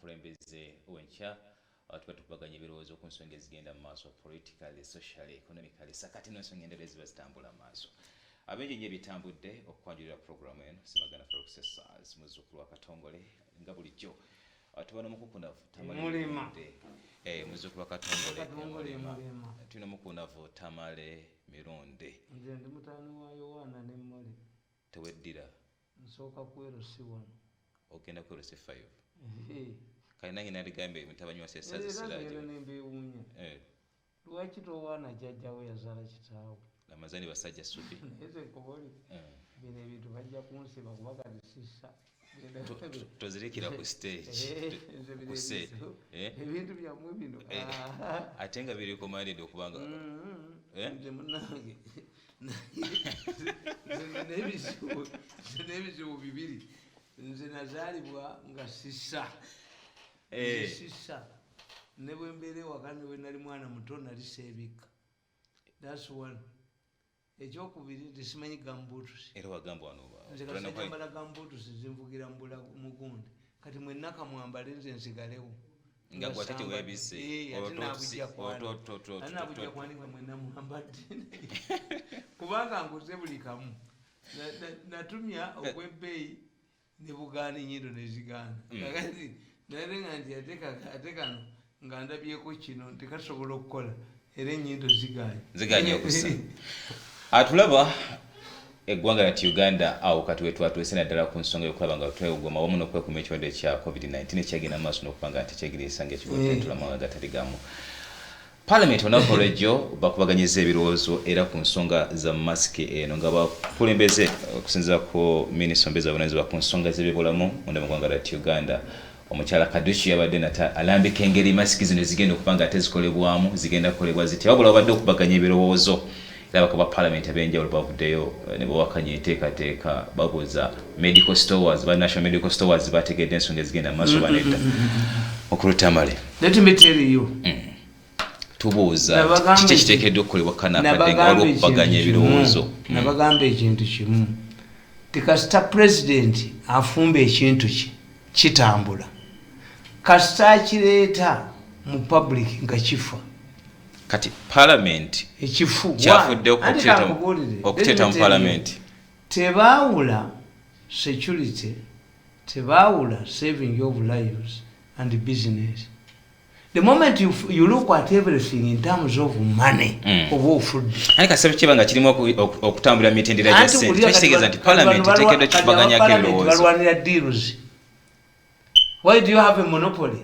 omukulembeze w'enkya tuba tukubaganya ebirowoozo ku nsonga ezigenda mu maaso politically, socially, economically, sakati n'ensonga endala eziba zitambula mu maaso. Abenjenje ebitambudde okwanjulira programu eno Simagana Forex Stars muzzukulu wa Katongole nga bulijjo tuba n'omukukunavu muzzukulu wa Katongole tulina omukukunavu Tamale Mironde. Nze ndi mutaani wa Yohana ne Mmole. Teweddira nsooka kwero si wano ogenda kwero si 5 kale nange naligambe mutabani wa Sessazi Siraajo nembeewuunya lwaki towaana jjajjawe yazaala kitaawe amazani basajja subi eze nkobole bino ebintu bajja kunsiba kuba kati sissa tozirikira ku stage ku set ebintu byammwe bino ate nga biri commanded okubanga nze munnange n'ebizibu bibiri nze nazaalibwa nga sissa sissa ne bwe mbeera ewaka ne bwe nali mwana muto nali seebikka. That's one. Ekyokubiri nti simanyi gambuutusi era wagamba wano nze kasajambala gambuutusi zinvugira mugundi kati mwenna kamwambale nze nsigalewo nga gwatete webise nabuja kwanika mwenna mwambadde kubanga nguze buli kamu natumya okwebbeeyi ne bugaana enyindo nezigaana kakati nalenga nti ate kano nga ndabyeko kino tekasobola okukola era enyindo ziganye okusa atulaba eggwanga lya Uganda awo kati wetwatwese naddala ku nsonga yokulaba nga twegoma wamu n'okwekuuma ekirwadde kya COVID-19 ekyagenda maaso n'okubanga nti kyegiriisa ng'ekigottentula amawanga agatali gamu. Parliament olunaku olw'ejjo bakubaganyiza ebirowoozo era ku nsonga za masiki eno nga bakulembeze okusinziira ku minisita omubeezi avunaanyizibwa ku nsonga z'ebyobulamu munda mu ggwanga lya Uganda omukyala Kadushi yabadde nata alambika engeri masiki zino zigenda okuba nga ate zikolebwamu zigenda kukolebwa zitya wabula babadde okubaganya ebirowoozo era bakaba Parliament ab'enjawulo bavuddeyo ne bawakanya enteekateeka babuuza medical stores ba national medical stores bategedde ensonga ezigenda maaso banedda mukulu Tamale. Let me tell you tubuuza kiki ekiteekeddwa okukolebwa kanabadde nga waliwo okubaganya ebirowoozo nabagamba ekintu kimu tikasita pulezidenti afumba ekintu kitambula kasita akireeta mu public nga kifa kati Parliament ekifu kyafudde okuteeta mu Parliament tebaawula security tebaawula saving of lives and business. The moment you look at everything in terms of money oba ofudde ani kasebe kibanga kirimu okutambula mitendera gya ssente kitegeeza nti Parliament eteekeddwa kikubaganyako ebirowoozo balwanira deals. Why do you have a monopoly?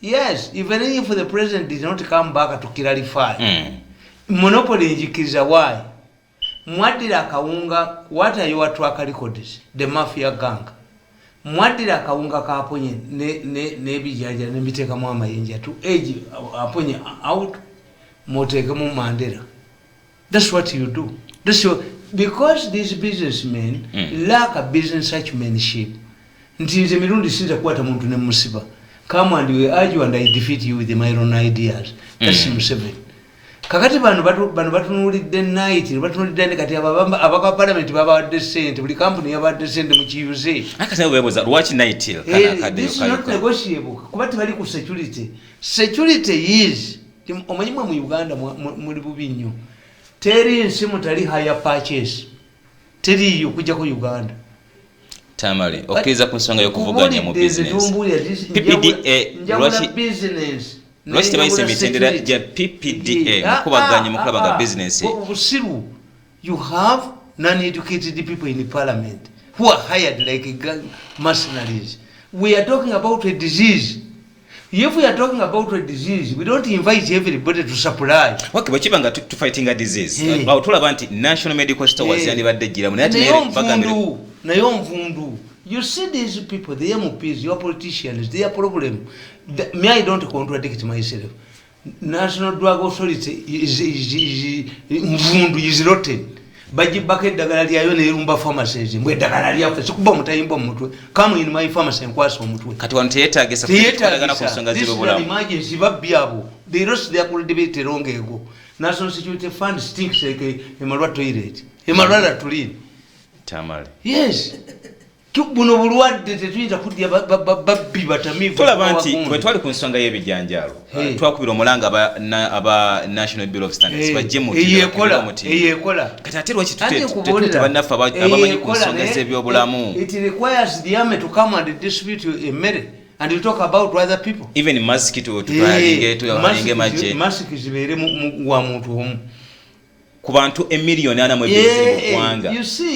Yes, even if the president did not come back to clarify monopoly njikiriza why mwaddira akawunga what are your track records the mafia gang mwaddira akawunga kaponye n'ebijanja n'ebiteekamu amayinja to age aponye out moteekemu Mandela. That's what you do. Because these businessmen lack a business acumenship. Nti nze mirundi sinza kukwata muntu ne musiba. Come and we argue and I defeat you with my own ideas. That's Museveni. Kakati bano batunulidde night batunulidde kati abaka Parliament babawadde ssente buli company yabawadde ssente mu kiyuze akasema webuza lwaki night this is not negotiable kuba tebali ku security is omanyimwe mu Uganda muli bubi nnyo teri nsi mutali higher purchase teri okujja ku Uganda. Tamale okiriza ku nsonga y'okuvuganya mu business PPDA lwaki tebayise emitendera gya PPDA mukubaganya mukulaba nga business obusiru you have non-educated people in the Parliament who are hired like mercenaries. We are talking about a disease. If we are talking about a disease, we don't invite everybody to supply. Okay, but chibanga to fighting a disease. Tulaba nti national medical stores yandibadde jjiramu nayo nvundu. You see these people, the MPs, your politicians, their problem. Me, I don't contradict myself. National Drug Authority is rotten. Bajibaka eddagala lyayo nerumba pharmacies mbwe eddagala lyaffe sikuba omutayimba omutwe come in my pharmacy nkwasa omutwe kati wano teyeetaagisa kukolagana ku nsonga z'ebyobulamu emergency babbyabo they lost their credibility long ago. National Security Fund stinks like a Malwa toilet Malwa tulini Tamale. Yes, buno bulwadde tetuyinza kudya babbi batamivu. Tulaba nti bwe twali ku nsonga y'ebijanjaalo twakubira omulanga aba National Bureau of Standards bajje mu eyekola kati ate lwaki tuteete bannaffe abamanyi ku nsonga z'ebyobulamu. It requires the army to come and distribute emmere and you talk about other people. Even mask tuwalinge majje mask zibeere wa muntu omu ku bantu emiliyoni 4 mu ggwanga.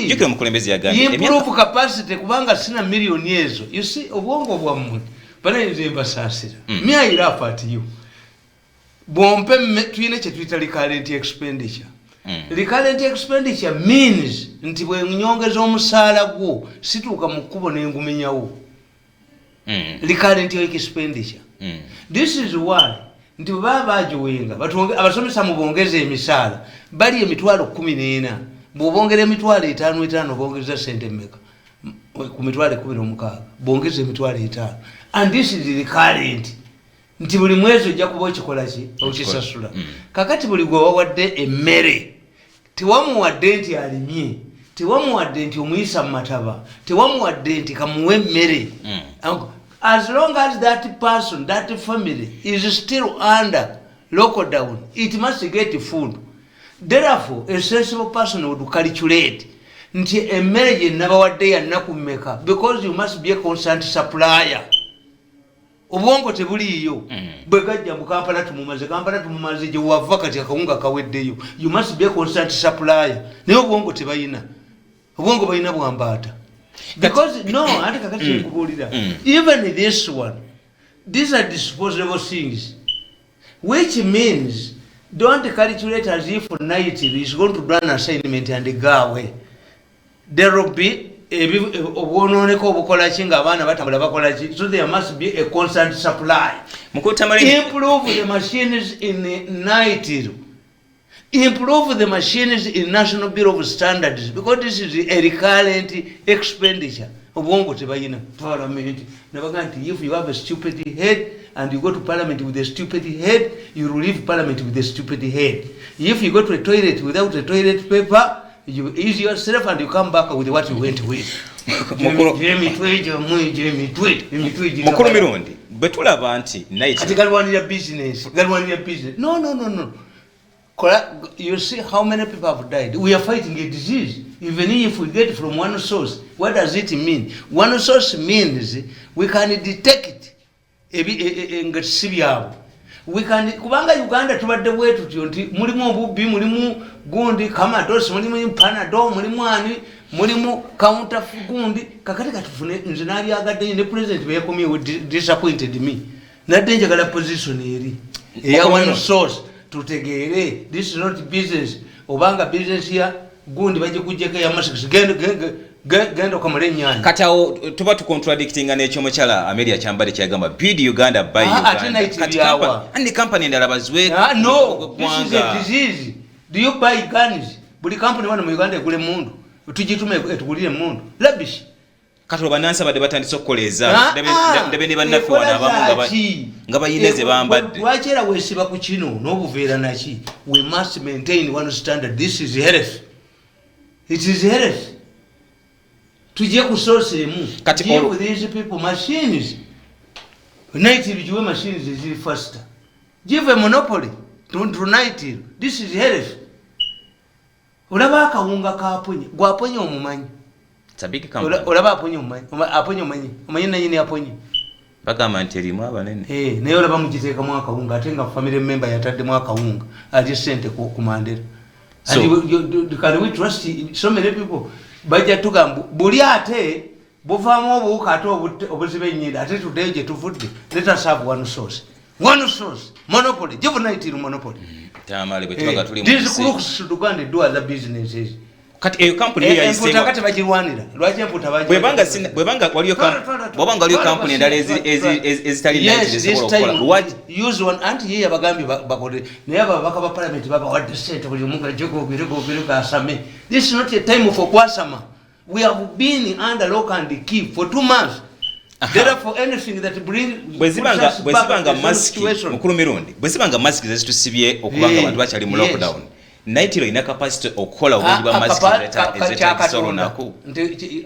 Jukira omukulembeze yagambye improve capacity kubanga sina miliyoni ezo. You see obwongo bwammwe banayinza embasaasira. Me I laugh at you. Bwompe tuyine kye tuyita recurrent expenditure. Recurrent expenditure means nti bwe nyongeza omusaala gwo situuka mu kkubo n'engumenyawo. Recurrent expenditure. This is why nti baba bajuwenga abasomesa mu bongeze emisaala bali emitwalo 14 bw'obongera emitwalo 5 bongeza sente mmeka ku mitwalo 16 bongeze emitwalo 5 and this is recurrent nti buli mwezi ojja kuba okikola ki okisasula. Kakati buli gwe wawadde emmere tewamuwadde nti alimye tewamuwadde nti omuyisa mu mataba tewamuwadde nti kamuwe emmere. As long as that person, that family is still under lockdown, it must get food. Therefore, a sensible person would calculate nti emmere gye nabawadde ya nnaku mmeka because you must be a constant supplier. Obwongo tebuliiyo bwe gajja mu Kampala tumumaze gye wava kati akawunga kaweddeyo. You must be a constant supplier. Naye obwongo tebayina. Obwongo bayina bwambaata. Because no, ati kakati nkubulira. Even this one, these are disposable things, which means don't calculate as if night is going to do an assignment and go away. There will be obwononeko obukola ki ng'abaana batambula bakola ki, so there must be a constant supply. Improve the machines in night. Improve the machines in National Bureau of Standards because this is a recurrent expenditure. Obwongo tebayina parliament. If you have a stupid head and you go to parliament with a stupid head, you will leave parliament with a stupid head. If you go to a toilet without a toilet paper, you ease yourself and you come back with what you went with. Mukulu mirundi betulaba nti night ati galwanira business. No. You see how many people have died. We are fighting a disease. Even if we get from one source, what does it mean? One source means we can detect we can kubanga Uganda tubadde bwetu nti mulimu obubbi mulimu gundi kamadosi mulimu panado mulimu ani mulimu counter gundi kakati katufune nze nali agadde ne president beyakomye disappointed me nadde njagala position eri eya one source tutegeere this is not business obanga business ya gundi baje kujjeka ya masikisi gendo kamale nyanya kati awo tuba tu contradicting n'ekyo mukyala Amelia Kyambale kyagamba build Uganda by Uganda kati ani company ndala bazwe no this is a disease. Do you buy guns? Buli company wano mu Uganda egule mundu tujitume etugulire mundu labish kati obanansa bade batandise okukoleza ndebe ne bannaffe wana abamu nga bayineze bambadde lwakera wesiba ku kino n'obuveera naki. We must maintain one standard. This is health. It is health. Tujye ku source emu kati give these people machines night bijiwe machines ziri faster. Give a monopoly to night. This is health. Olaba akawunga kaponye gwaponye omumanyi sabiki kamba olaba aponye omumanyi omanyi nanyini aponye bagamba nti erimu abanene naye olaba mugiteeka mu akawunga ate nga family member yataddemu akawunga ali sente ku mandera. And can we trust so many people? Bajja tugamba buli ate buvaamu obuwuka ate obuzibe ennyinda ate tuddeyo gye tuvudde. Let us have one source monopoly. Give night monopoly. Tamale bwe tubaga tuli mu these crooks should go and do other businesses. Kati eyo company ya isema kati bagirwanira lwaki emputa baje bwebanga waliyo company endala ezitali night zisobola okukola use one anti ye abagambi bakole naye ababaka ba parliament baba wadde sente buli mungu ajoko biriko asame. This is not a time for kwasama. We have been under lock and key for 2 months. Therefore anything that bring bwezibanga mask mukulu mirundi bwezibanga mask zezitusibye okubanga abantu bakyali mu lockdown Naitiro ina capacity okukola obungi bwa mask ezetagisolo nako.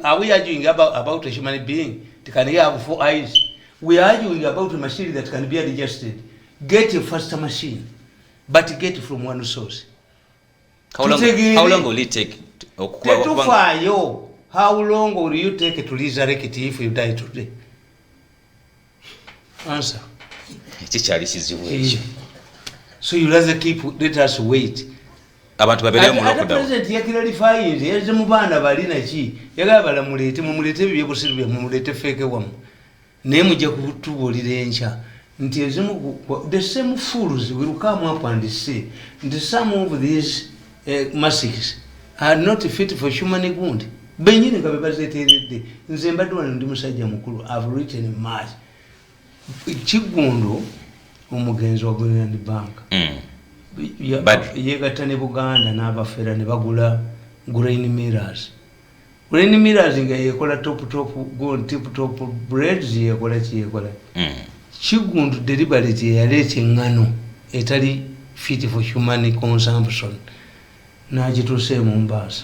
Are we arguing about a human being that can have 4 eyes? We are arguing about a machine that can be digested. Get a faster machine, but get from one source. How long will it take? How long will you take to resurrect it if you die today? Answer. So you rather let us wait. Abantu babere mu lockdown. President yakiralifying yaje mu bana bali naki yagala balamulete mumulete bibye kusirwe mumulete feke wamu ne muje kutubulira encha nti ezimu the same fools will come up and say the some of these masks are not fit for human wound. Benyine nga bebazeteredde nze mbadde ndi musajja mukulu. I've written much. Kigundo omugenzi wa Grand Bank yegattane Buganda n'abafera ne bagula grain mirrors. Grain mirrors nga yekola top breads yekola kiyekola. Kigundo deliberately yaleeta engano etali fit for human consumption n'agituuse mu Mombasa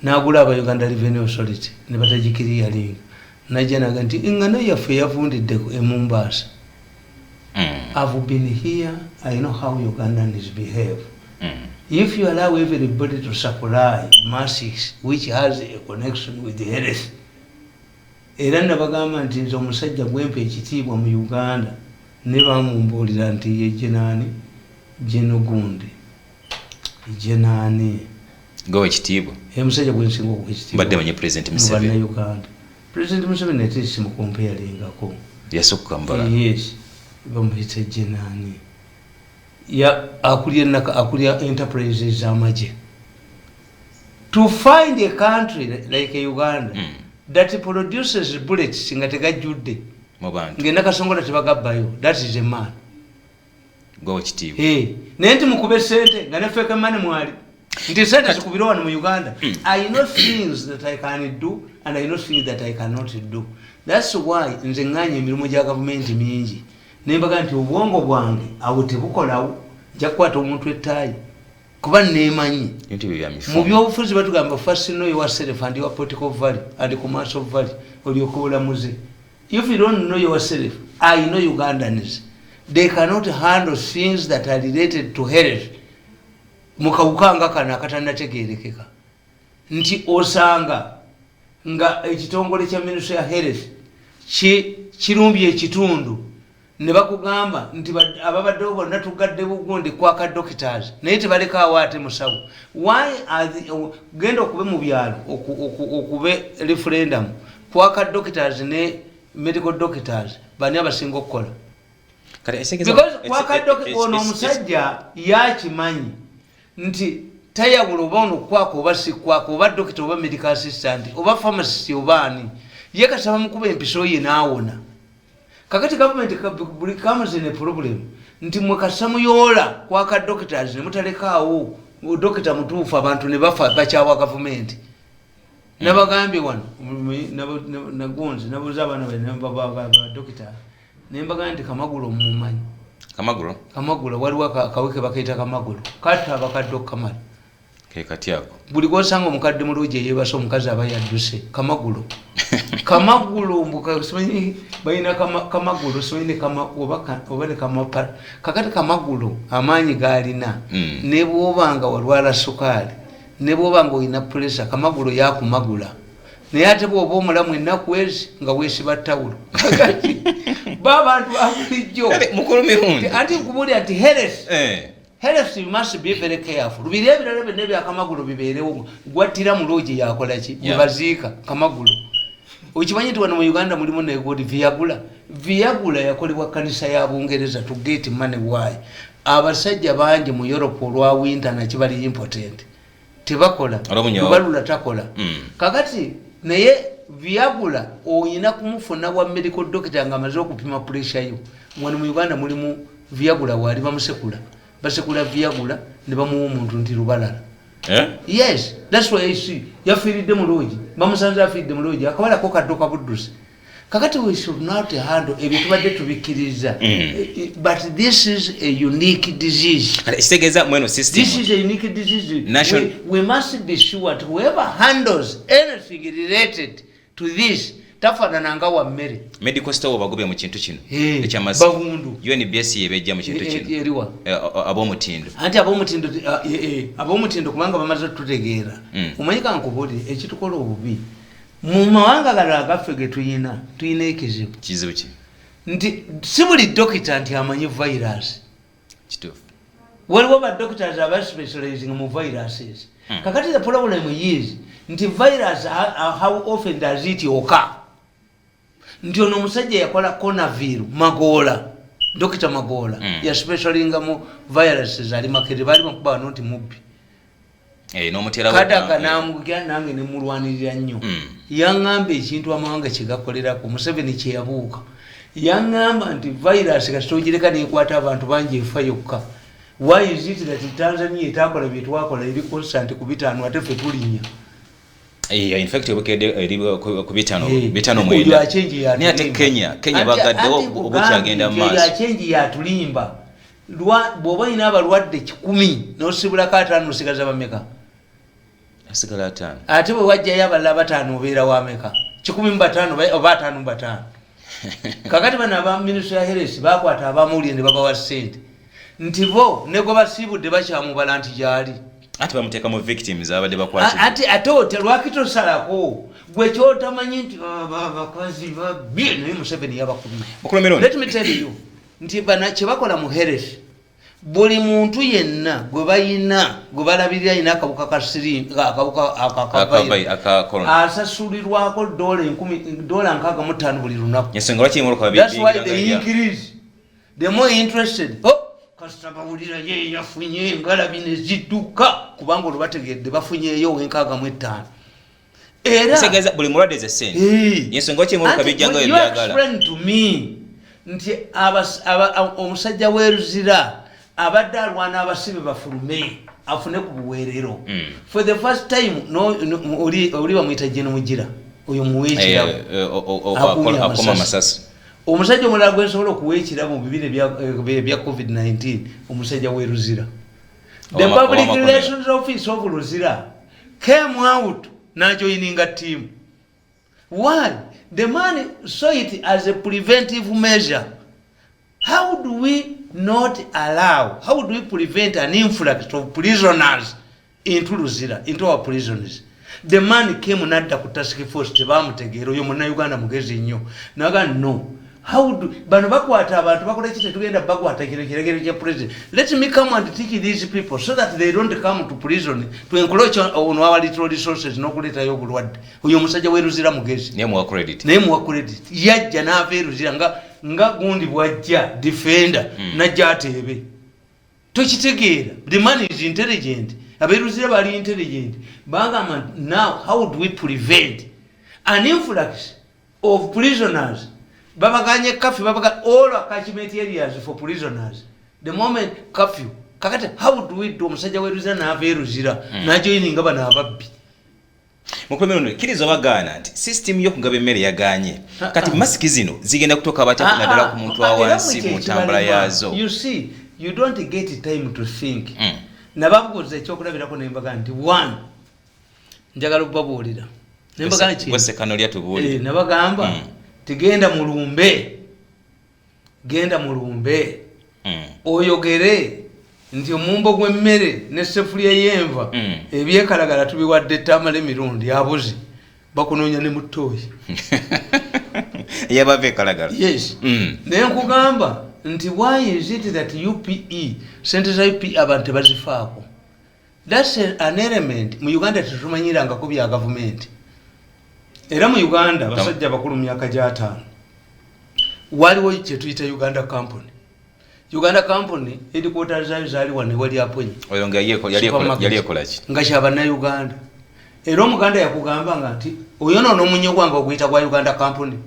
n'agula aba Uganda Revenue Authority ne batagikiriyalinga najja naga nti engano yaffe yavundidde e Mombasa. I've been here, I know how Ugandans behave. If you allow everybody to supply masks which has a connection with the health, era nabagamba nti nze omusajja gwempe ekitiibwa mu Uganda ne bamumbuulira nti ye jenani jenogunde jenani go ekitiibwa omusajja gwensinga okukitiibwa badde manye President Museveni Uganda. President Museveni ate simukompeyalingako yasukka mbala. Yes. Bamuhita jenani ya akulia enterprises z'amagye to find a country like Uganda that produces bullets nga tegajjudde mu bantu ngenda kasongola tebagabbayo. That is a man go ekitiibwa naye nti mukube sente nga ne fake money mwali nti sente zikubira wano mu Uganda. I know things that I can do and I know things that I cannot do. That's why nze nganye emirimu gya gavumenti mingi nembaga nti obwongo bwange awo tebukolawo nja kukwata omuntu ettaayi kuba neemanyi mu byobufuzi batugamba first know yourself and your political value and commercial value olyoka olamuze. If you don't know yourself, I know Ugandans, they cannot handle things that are related to health mukawukanga kana akatannategeerekeka nti osanga nga ekitongole kya Ministry ya Health kirumbye ekitundu ne bakugamba nti ababadde bonna tugadde bugundi kwaka doctors naye tebaleka awaate musawo. Why are genda okube mu byalo okube referendum kwaka doctors ne medical doctors bani abasinga okukola because kwaka doctor ono omusajja yakimanyi nti tayagula oba ono kwaka oba si kwaka oba doctor oba medical assistant oba pharmacist oba ani ye kasaba mukuba empiso ye naawona. Kakati government buli comes in a problem nti mwekasamu yola kwaka doctors ne mutalekaawo doctor mutuufu abantu ne bafa bakyawa government. Nabagambye wano nagonzi nabuza abana ba doctor nembaga nti Kamagulo mumanyi Kamagulo waliwo akaweke bakaita Kamagulo kata abakadde Kamala kati ako buli gosanga omukadde mulungi yebasa omukazi aba yadduse Kamagulo mbuka simanyi bayina Kamagulo simanyi oba ne Kamapala kakati Kamagulo amaanyi galina ne bwobanga walwala sukaali ne bwobanga olina pressure Kamagulo yakumagula naye ate bwoba omulamu ennaku ezi nga weesiba ttawulo kakati babantu babulijjo mukulu mirundi anti nkubulira nti health you must be very careful. Lubiri ebirala byonna bya Kamagulo bibeerewo gwattira mu loogi yakola ki webaziika Kamagulo. Okimanyi nti wano mu Uganda mulimu negodi Viagra yakolebwa kanisa ya Bungereza to get money. Why? Abasajja bangi mu Europe olwa winter nakibali important tebakola lubalula takola kakati naye Viagra oyina kumufuna wa medical doctor nga amaze okupima pressure yo. Wano mu Uganda mulimu Viagra wali bamusekula basekula Viagra ne bamuwa omuntu nti lubalala. Yes, that's why I see yafiridde mu loogi bamusanze afiridde mu loogi akabala ko kaddoka buddusi kakati we should not handle ebyo tubadde tubikiriza but this is a unique disease. Kitegeza mweno system. This is a unique disease. We must be sure that whoever handles anything related to this tafanana nga wa mmere. Medical store bagobye mu kintu kino ekyamasi bahundu UNBS yebejja mu kintu kino eriwa ab'omutindo anti ab'omutindo kubanga bamaze tutegeera omanyika nkubuli ekitukola obubi mu mawanga galala gaffe ge tuyina ekizibu ki nti si buli dokita nti amanyi virus kituufu waliwo ba doctors aba specializing mu viruses kakati the problem is nti virus how often does it occur nti ono omusajja yakola coronavirus Magola Dr. Magola ya specialinga mu viruses ali makere bali bakuba noti mubbi n'omutera kadaka namugya nange ne mulwanirira nnyo yangamba ekintu amawanga kigakolera ku Museveni kye yabuuka yangamba nti virus kasitogireka nekwata abantu bangi efa yokka. Why is it that Tanzania itakola bitu wakola eri constant ku bitano ate fe tulinya in fact ku bitano mwenda ni ate Kenya bagadde obukyagenda mu maaso ya change ya tulimba bwoba ina abalwadde 10 nosibula ka 5 osigaza bameka asigala 5 ate bwe wajja yabala batano obeera wa meka 10 batano oba 5 batano kakati bana aba ministry ya health bakwata abamuli ne baba wa sente nti bo nego basibudde bakyamubala nti gyali ate bamuteeka mu victims abadde bakwatibwa ate lwakito salako gwe kyotamanyi nti abakazi babye naye Museveni yabakubira. Let me tell you nti bana kye bakola mu health buli muntu yenna gwe bayina gwe balabirira ina akabuka akabuka asasulirwako $10,000 buli lunaku. That's why they increase the more interested kasitaba ulira ye yafunye ngalabine zidduka kubanga olubategedde bafunyeyo $5,000 era segeza buli mulwadde ze sente yensonga ki mu kabijjanga ebyagala friend to me nti omusajja weruzira abadde alwana abasibe bafulume afune ku buweerero for the first time oli bamuyita Jeno Mugira oyo muweekira akoma masasi omusajja omulala gwesobola okuweekira mu bibire bya COVID-19 omusajja weruzira. The public relations office of Luzira came out na joining a team. Why? The man saw it as a preventive measure. How do we not allow, how do we prevent an influx of prisoners into Luzira, into our prisons? The man came nadda ku task force tebamutegeera oyo muna Uganda mugezi nnyo naga no. How do bano bakwata abantu bakola kiti tugenda bakwata kirekere kya president. Let me come and teach these people so that they don't come to prison to encroach on our little resources no kuleta yo bulwadde. Oyo musajja weruzira mugezi name wa credit yajja n'averuzira nga gundi bwajja defender najja atebe tukitegeera. The man is intelligent aberuzira bali intelligent banga now how do we prevent an influx of prisoners babaganye curfew babaga all catchment areas for prisoners the moment curfew kakati how do we do omusajja weruzira n'averuzira najoininga bana ababbi mukomero kirizo bagana nti system yo kugaba emmere yaganye kati masiki zino zigenda kutoka batya kunadala ku muntu awansi mu tambula yazo. You see you don't get time to think nababugoza ekyokulabirako nembaga nti one njagala okubabuulira nembaga nti wese kanolya tubuulire nabagamba genda mulumbe oyogere nti omumbo gw'emmere ne sefuliya y'enva ebyekalagala tubiwadde tamala emirundi abuzi bakunoonya ne muttooyi yabava ekalagala. Yes. Naye nkugamba nti why is it that UPE sente za UPE abantu tebazifaako? That's an element mu Uganda tetumanyirangako bya gavumenti. Era mu Uganda basajja bakulu myaka gya 5 waliwo kye tuyita Uganda Company. Uganda Company headquarters zayo zali wane wali aponye oyo nga yali ekola ki nga kyabana Uganda. Era omuganda yakugamba nga nti oyo no munyo gwanga oguyita kwa Uganda Company.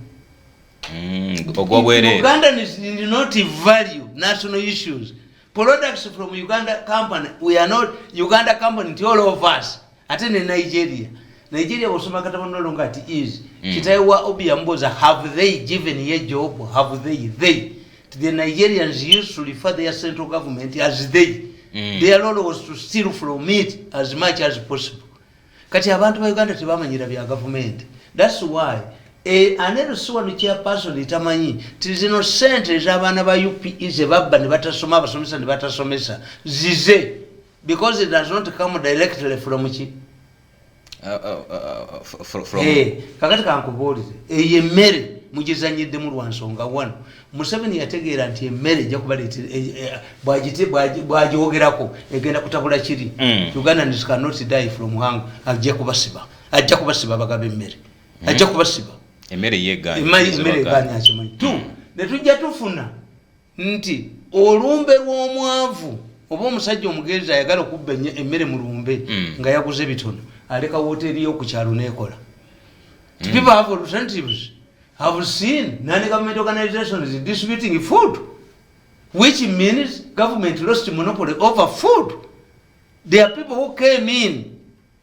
Uganda is not value national issues. Products from Uganda Company, we are not Uganda Company, all of us. Ate ne Nigeria. Nigeria bosoma katabo no longer at ease kitaiwa Obiamboza have they given a job have they the Nigerians used to refer their central government as they their role was to steal from it as much as possible kati abantu ba Uganda tebamanyira bya government that's why anero suwanu chairperson itamanyi tizino sente z'abaana ba UPE ze babba ne batasoma abasomesa ne batasomesa zize because it does not come directly from kakati kankubuulize eyo emmere mugizanyidde mu lwansonga wano Museveni yategeera nti emmere ejja kubaleetera bw'agyogerako egenda kutabula kiri Uganda cannot die from hunger ajja kubasiba bagaba emmere ajja kubasiba emmere yegaanya akimanyi tu ne tujja tufuna nti olumbe lw'omwavu oba omusajja omugezi ayagala okubba emmere mu lumbe nga yaguze bitono aleka woteri yo ku kyalo nekola people have alternatives have seen non-government organizations distributing food which means government lost monopoly over food there are people who came in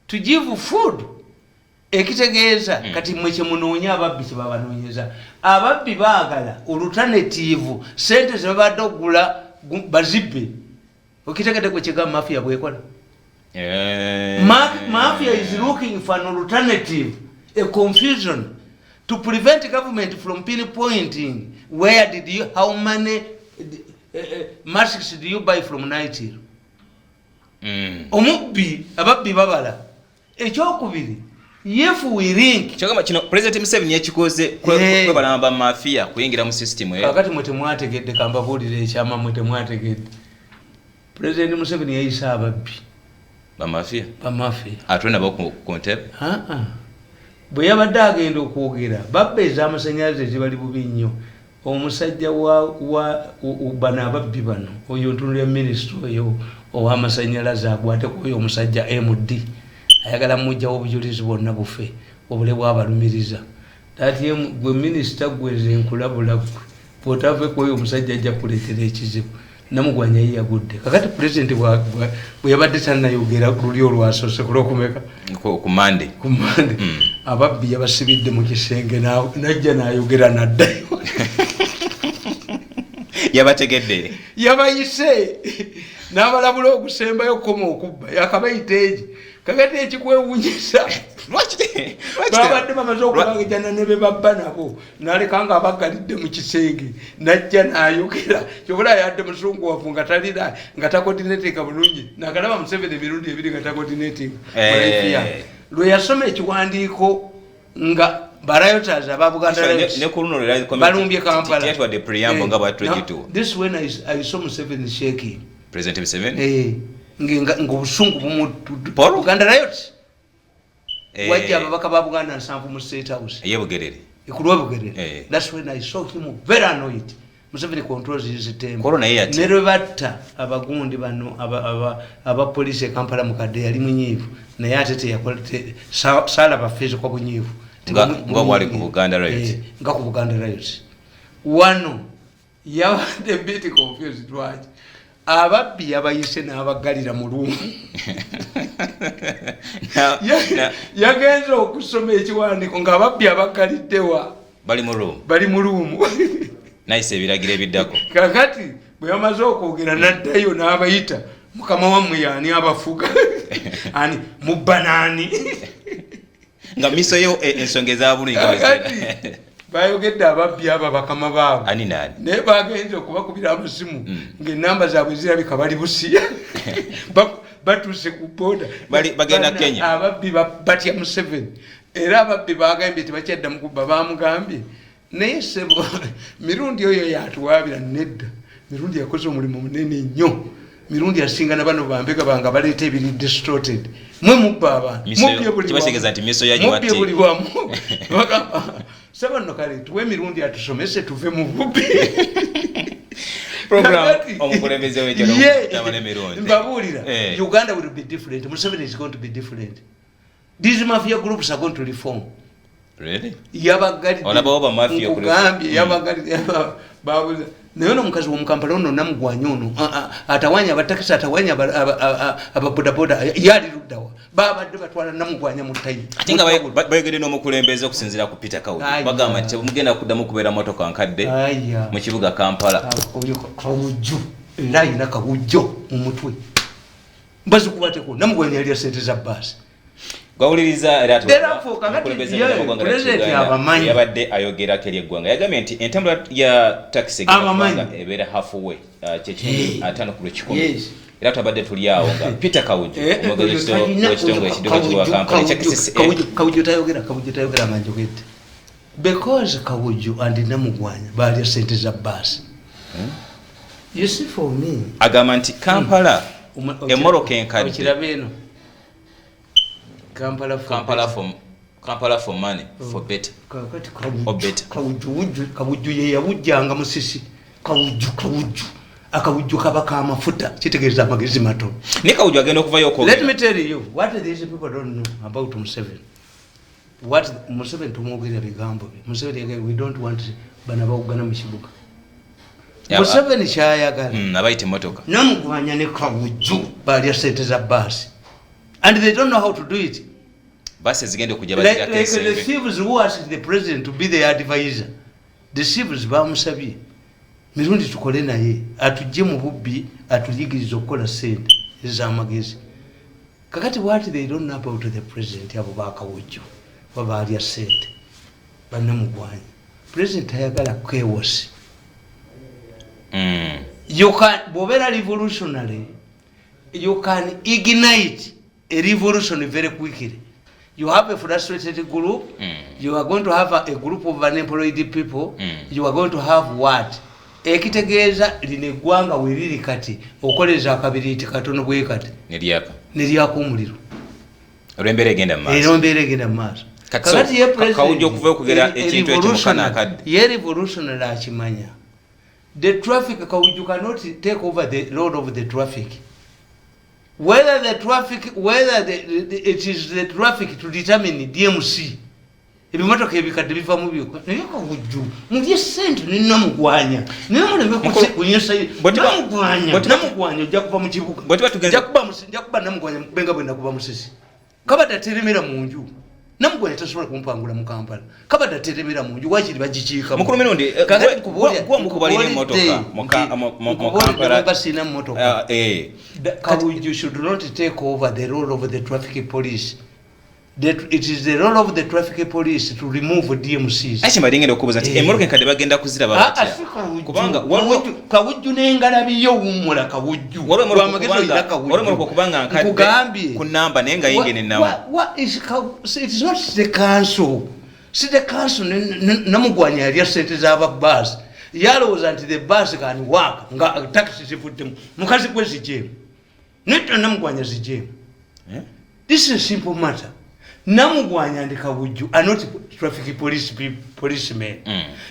to give food ekitegeeza kati mwe kyemunoonya ababbi kyebabanoonyeza ababbi baagala alternative sente zebabadde okugula bazibbe okitegedde kwe kyegamba mafia bwekola mafia is looking for an alternative a confusion to prevent government from pinpointing where did you how many masks do you buy from Nigeria omubbi ababbi babala ekyokubiri if we link kyogamba kino President Museveni yakikoze kwebalamba mafia kuyingira mu system eyo kakati mwe temwategedde kambabuulire ekyama mwe temwategedde President Museveni yayisa ababbi bamafia atwena bako kontebe bwe yabadde agenda okwogera babba ez'amasannyalaze zibali bubi nnyo omusajja wa bano ababbi bano oyo ntunulya minisitule oyo ow'amasannyalaze akwateko oyo omusajja MD ayagala mujjawo obujulizi bwonna bufe obule bwabalumiriza dati gwe minisita gweze nkulabula gwe bw'otaveko oyo omusajja ajja kuleetera ekizibu namugwanya yagudde kakati president bwe yabadde tannayogera luli olwasoose kulwokumeka ku Monday ababbi yabasibidde mu kisenge najja n'ayogera naddayo yabategedde yabayise n'abalabula okusembayo okukoma okubba yakabayiteegi kakati ekikwewunyisa babadde bamaze okubagejana ne be babba nabo n'aleka nga abagalidde mu kisenge najja n'ayogera kyobula yadde musungu wafu nga talira nga takodinetinga bulungi nakalaba Museveni emirundi ebiri nga takodinetinga lwe yasoma ekiwandiiko nga barayotaza ababuganda balumbye Kampala this when I saw Museveni shaking President Museveni ng'obusungu buganda riot wajja ababaka ba Buganda nsanvu mu State House ekulwa Bugerere that's when I saw him very annoyed Museveni controls his temper nerwe batta abagundi bano aba police e Kampala mukadde yali munyiivu naye ate teyakolete sala bafeezo kwa bunyiivu nga wali ku Buganda riot nga ku Buganda riot wano yabadde bit confused lwaki ababbi yabayise n'abagalira mu lumu yagenze okusoma ekiwandiiko ng'ababbi abagaliddewa bali mu lumu nayise ebiragiro ebiddako kakati bwe yamaze okwogera n'addayo n'abayita mukama wammwe yaani abafuga ani mubbanaani nga miso yo ensonga ezabulungi bayogedde ababbi abo bakama baabo ani nani naye bagenze okubakubira amasimu ng'ennamba zaabwe zirabika bali Busia batuuse ku booda bagenda Kenya ababbi batya Museveni era ababbi bagambye tebakyadda mukubba bamugambye naye sebo mirundi oyo yatuwaabira nedda mirundi yakoze omulimu munene nnyo mirundi asingana bano bambega banga baleeta ebiri distorted mwe mubba abantu kibategeeza nti miso yanyu mubye buli wamu saba nno kale tuwe mirundi atusomese tuve mu bubbi omukulembeze w'ekyalo mbabuulira Uganda will be different Museveni is going to be different these mafia groups are going to reform really yabagalidde olaba oba mafia kugambye yabagalidde babuza naye ono mukazi womukampala ono namugwanya ono atawanya abatakisi atawanya ababodaboda yali luddawa babadde batwala namugwanya mu ttayi ate nga bayogedde n'omukulembeze okusinziira ku Peter Kawuju bagamba nti mugenda kuddamu kubeera motoka nkadde mu kibuga Kampala. Kawuju era ayina kawujjo mu mutwe bazikubateko namugwanya yali sente za bbaasi gwawuliriza era president abamanyi yabadde ayogerako eri eggwanga yagambye nti entambula ya taxi eggwanga ebeera halfway kyekitundu 5 ku 10 era twabadde tuli awo nga Peter Kawuju omwogezi w'ekitongole ekiddukiro kiwa Kampala ekya KCCA. Kawuju tayogera nga njogedde because Kawuju and namugwanya balya sente za bbaasi. You see for me agamba nti Kampala emmoroka enkadde okirabe eno Kampala for money for better or better. Kawuju ye yawujjanga musisi Kawuju akawuju kaba kamafuta kitegeeza amagezi mato ne Kawuju agenda okuvayo okogera. Let me tell you what these people don't know about Museveni. What Museveni tumwogera bigambo bye. Museveni we don't want bana bawugana mu kibuga. Museveni kyayagala abayita emotoka namugwanya ne Kawuju balya sente za bbaasi and they don't know how to do it. Basi zigende kujja like the thieves who asked the president to be their advisor. The thieves bamusabye mirundi tukole naye atujje mu bubbi atuyigiriza okukola sente ez'amagezi. Kakati what they don't know about the president abo bakawujjo babalya sente banamugwanya. President ayagala chaos. You can bobera revolutionary, you can ignite a revolution very quickly. You have a frustrated group, you are going to have a group of unemployed people, you are going to have what? Ekitegeeza lineggwanga weriri kati okoleza akabiriiti katono bwe kati neryako omuliro olw'embeera egenda mu maaso. Kakati ye Kawuju okuva okugera ekintu ekyo mukana akadde ye revolutionary akimanya. The traffic Kawuju cannot take over the load of the traffic. Whether it is the traffic to determine DMC. Ebimotoka ebikadde biva mu byo. Naye Kawuju mulye sente ne namugwanya. Naye muleme kunyesa namugwanya ojja kuva mu kibuga. Ojja kuba namugwanya benga bwenda kuva mu sisi. Kabada teremera mu nju. Namugwanya tasobola kumpangula mu Kampala. Kabada teremera mu nju wakiri bagikiika. Mukulu mirundi gwa mukubalira emotoka mu Kampala basina motoka. Kawuju should not take over the role of the traffic police. That it is the role of the traffic police to remove DMCs. Achi madingenda okubuza ati emotoka enkadde bagenda kuziraba batya. Kubanga Kawuju n'engalabi yo wumula Kawuju. Waliwo kubanga nkadde ku namba naye nga yingene nawo. What is it is not the council. See the council namugwanya yali sente z'aba bus. Yalowooza nti the bus can work nga taxi zivuddemu. Mukazi gwe zijemu. Nito namugwanya zijemu. This is a simple matter. Namugwanya and Kawuju are not traffic policemen.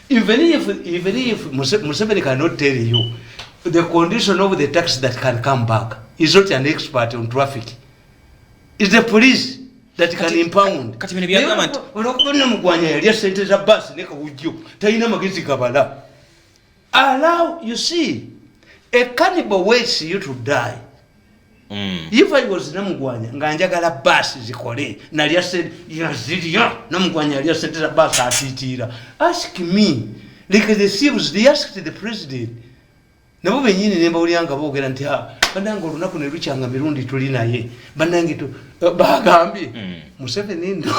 Even if Museveni cannot tell you the condition of the taxi that can come back, is not an expert on traffic. It's the police that can impound. Namugwanya yali sente za bus ne Kawuju talina magezi gabala. Allow, you see, a cannibal waits you to die. If I was namugwanya nga njagala basi zikole nalya said yazirya namugwanya yalya sente za basi atitira. Ask me like the thieves they asked the president nabo benyini nemba ulyanga boogera nti banange olunaku ne lukyanga mirundi tuli naye banange to bagambye Museveni ndo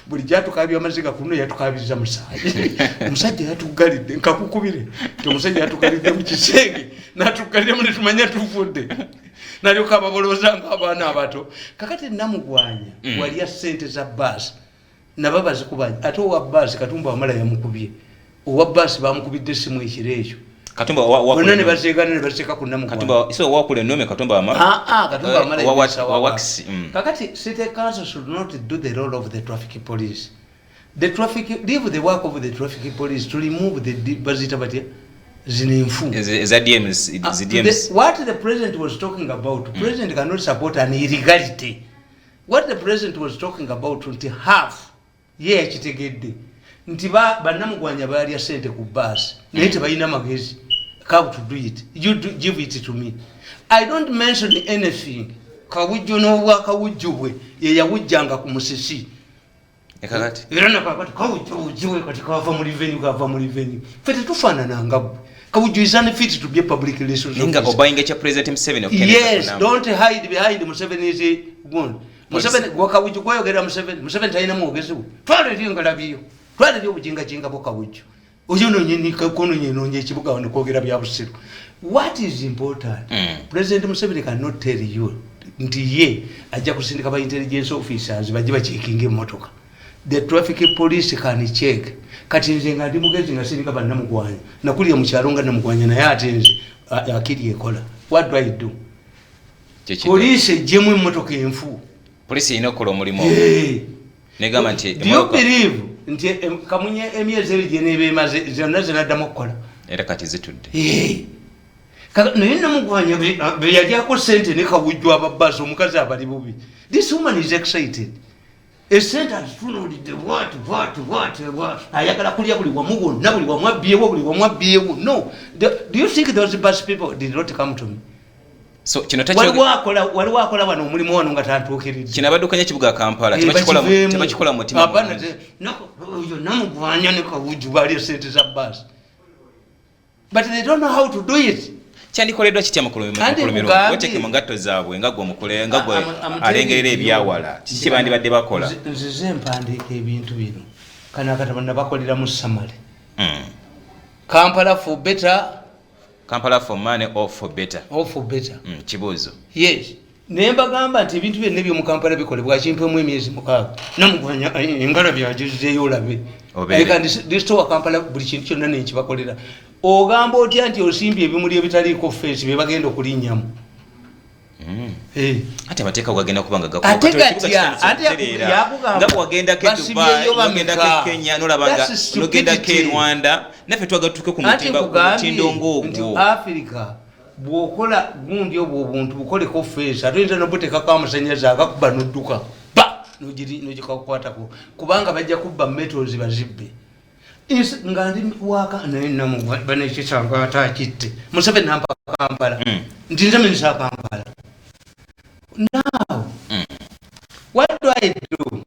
buli jatukabya amaziga kuno yatukabiza musajja musajja yatugalidde nkakukubire to musajja yatugalidde mu kisenge natugalidde mu tumanya tuvudde nalyo kababolozanga abaana abato kakati namugwanya waliya sente za bus nababa zikubanya ate owa bus Katumba wamala yamukubye owa bus bamukubidde simu ekireekyo Katumba wakule ne baseka ku namugwanya Katumba so wakule nome Katumba Katumba wamala wa wax kakati city council should not do the role of the traffic police. The traffic leave the work of the traffic police to remove the bazita batia zinenfu DMs. What the president was talking about, president cannot support an illegality. What the president was talking about nti half ye kitegedde nti banamugwanya balya sente ku bus naye tebalina magezi how to do it. You give it to me. I don't mention anything. Kawujjo n'obwakawujjubwe ye yawujjanga ku musisi. Ekakati. Era nakakati kawujjubwe kati kava mu revenue. Fete tufaanana nga bwe. Kawujjo is unfit to be a public relations officer. Ninga obayinga cha President Museveni okene. Yes, don't hide behind Museveni is one. Museveni gwakawujjo kwayogera Museveni talina mwogezi we. Twale lyo ngalabiyo. Twale lyo bujinga bo kawujjo. Oyo nonyeni kakono nyenonye ekibuga wano kwogera bya busiru. What is important? President Museveni cannot tell you nti ye ajja kusindika ba intelligence officers baje bachecking emotoka. The traffic police can check. Kati nze nga ndi mugezi nga sindika bannamugwanya. Nakulira mu kyalo nga namugwanya naye ate nze akiri ekola. What do I do? Police jemu emotoka enfu. Police inokola omulimo. Negamba nti do you believe nti kamunye emyezi ebiri n'ebemaze zonna zinaddamu okukola? Era kati zitudde. Naye namugwanya be yalyako sente ne kawujjwa ababbasi omukazi abali bubi. This woman is excited. A sente atunuulidde what. Ayagala kulya buli wamu gwonna buli wamu abyewo. No. Do you think those bus people did not come to me? So kino takyo waliwo akola wano omulimu wano nga tantuukiridde. Kino abaddukanya ekibuga Kampala tebakikola mutima. Oyo namugwanya ne kawujju baali sente za bus. But they don't know how to do it. Kyandikoleddwa kitya mukulumiro weteke mu ngatto zaabwe nga gwe omukole nga gwe alengerera ebyawala kiki bandibadde bakola. Nzize empandiika ebintu bino kana katabana bakolera mu Samale. Kampala for better. Kampala for money or for better. Or for better. Kibuuzo. Yes. Nembagamba nti ebintu byonna ebyo mu Kampala bikolebwa kimpemu emyezi 6. Namugwanya engala byajuzeeyo olabe. Eka ndistowa Kampala buli kintu kyonna n'ekibakolera. Ogamba otya nti osimbye ebimuli ebitaliiko fence bye bagenda okulinnyamu. Ate amateeka wagenda kubanga ate wagenda ke Dubai wagenda ke Kenya nolabanga nogenda ke Rwanda naffe twagatuke ku mutindo ng'ogwo. Africa bw'okola gundi obwo obuntu bukoleko fence ate oyinza nobuteekako amasannyalaze agakuba n'odduka nogikakwatako kubanga bajja kubba metals bazibbe. Nga ndi waka naye namubana ekikyanga atakitte Museveni nampa Kampala nti nze minisita Kampala. Now what do I do?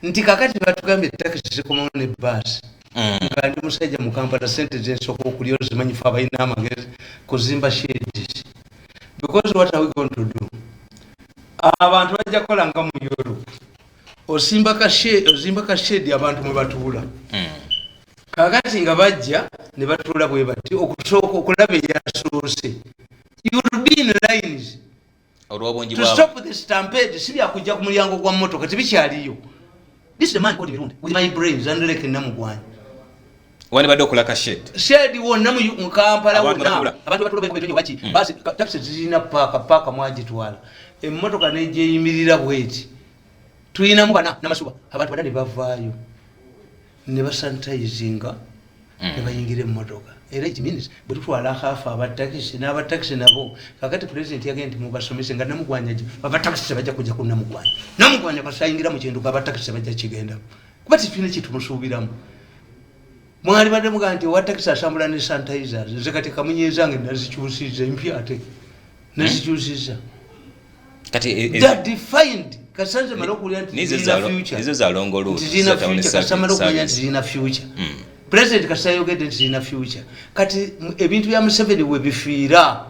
Nti kakati batugambye takisi zikomawo ne bus nga ndi musajja mu Kampala sente zensooka okulya ozimanyifu abalina amagezi kuzimba sheds. Because what are we going to do? Abantu bajja kukola nga mu Europe. Ozimba ka shedi abantu mwe batuula. Kakati nga bajja ne batuula bwe bati okusooka okulaba eyasoose. You will be in lines. To stop the stampede si byakujja ku mulyango gwa mmotoka tebikyaliyo. This is the man called Burundi with my brains and like namugwanya. Wani badde okola ka shed wonna mu Kampala wonna abantu batuula bwe bati basi taxi zirina paaka mwagitwala. Emmotoka n'egyeyimirira bweti. Tuyinamu bana namasuba abantu badde bavaayo ne basanitizinga ne bayingira emmotoka. Era it means bwe tutwala hafa abatakisi n'abatakisi nabo kakati president yagenda mubasomese nga namugwanya abatakisi bajja kujja ku namugwanya. Namugwanya kasayingira mu kintu abatakisi bajja kigenda. Kuba tufine kitu musuubiramu. Mwali badde muga nti abatakisi asambula ne sanitizers nze kati kamunyezange nazikyusiza empya ate nazikyusiza. Kati that defined kasanze malokulya nti nizo za longolu zina future kasamalo kulya nti zina future. President kasayogedde nti zina future. Kati ebintu bya Museveni we bifiira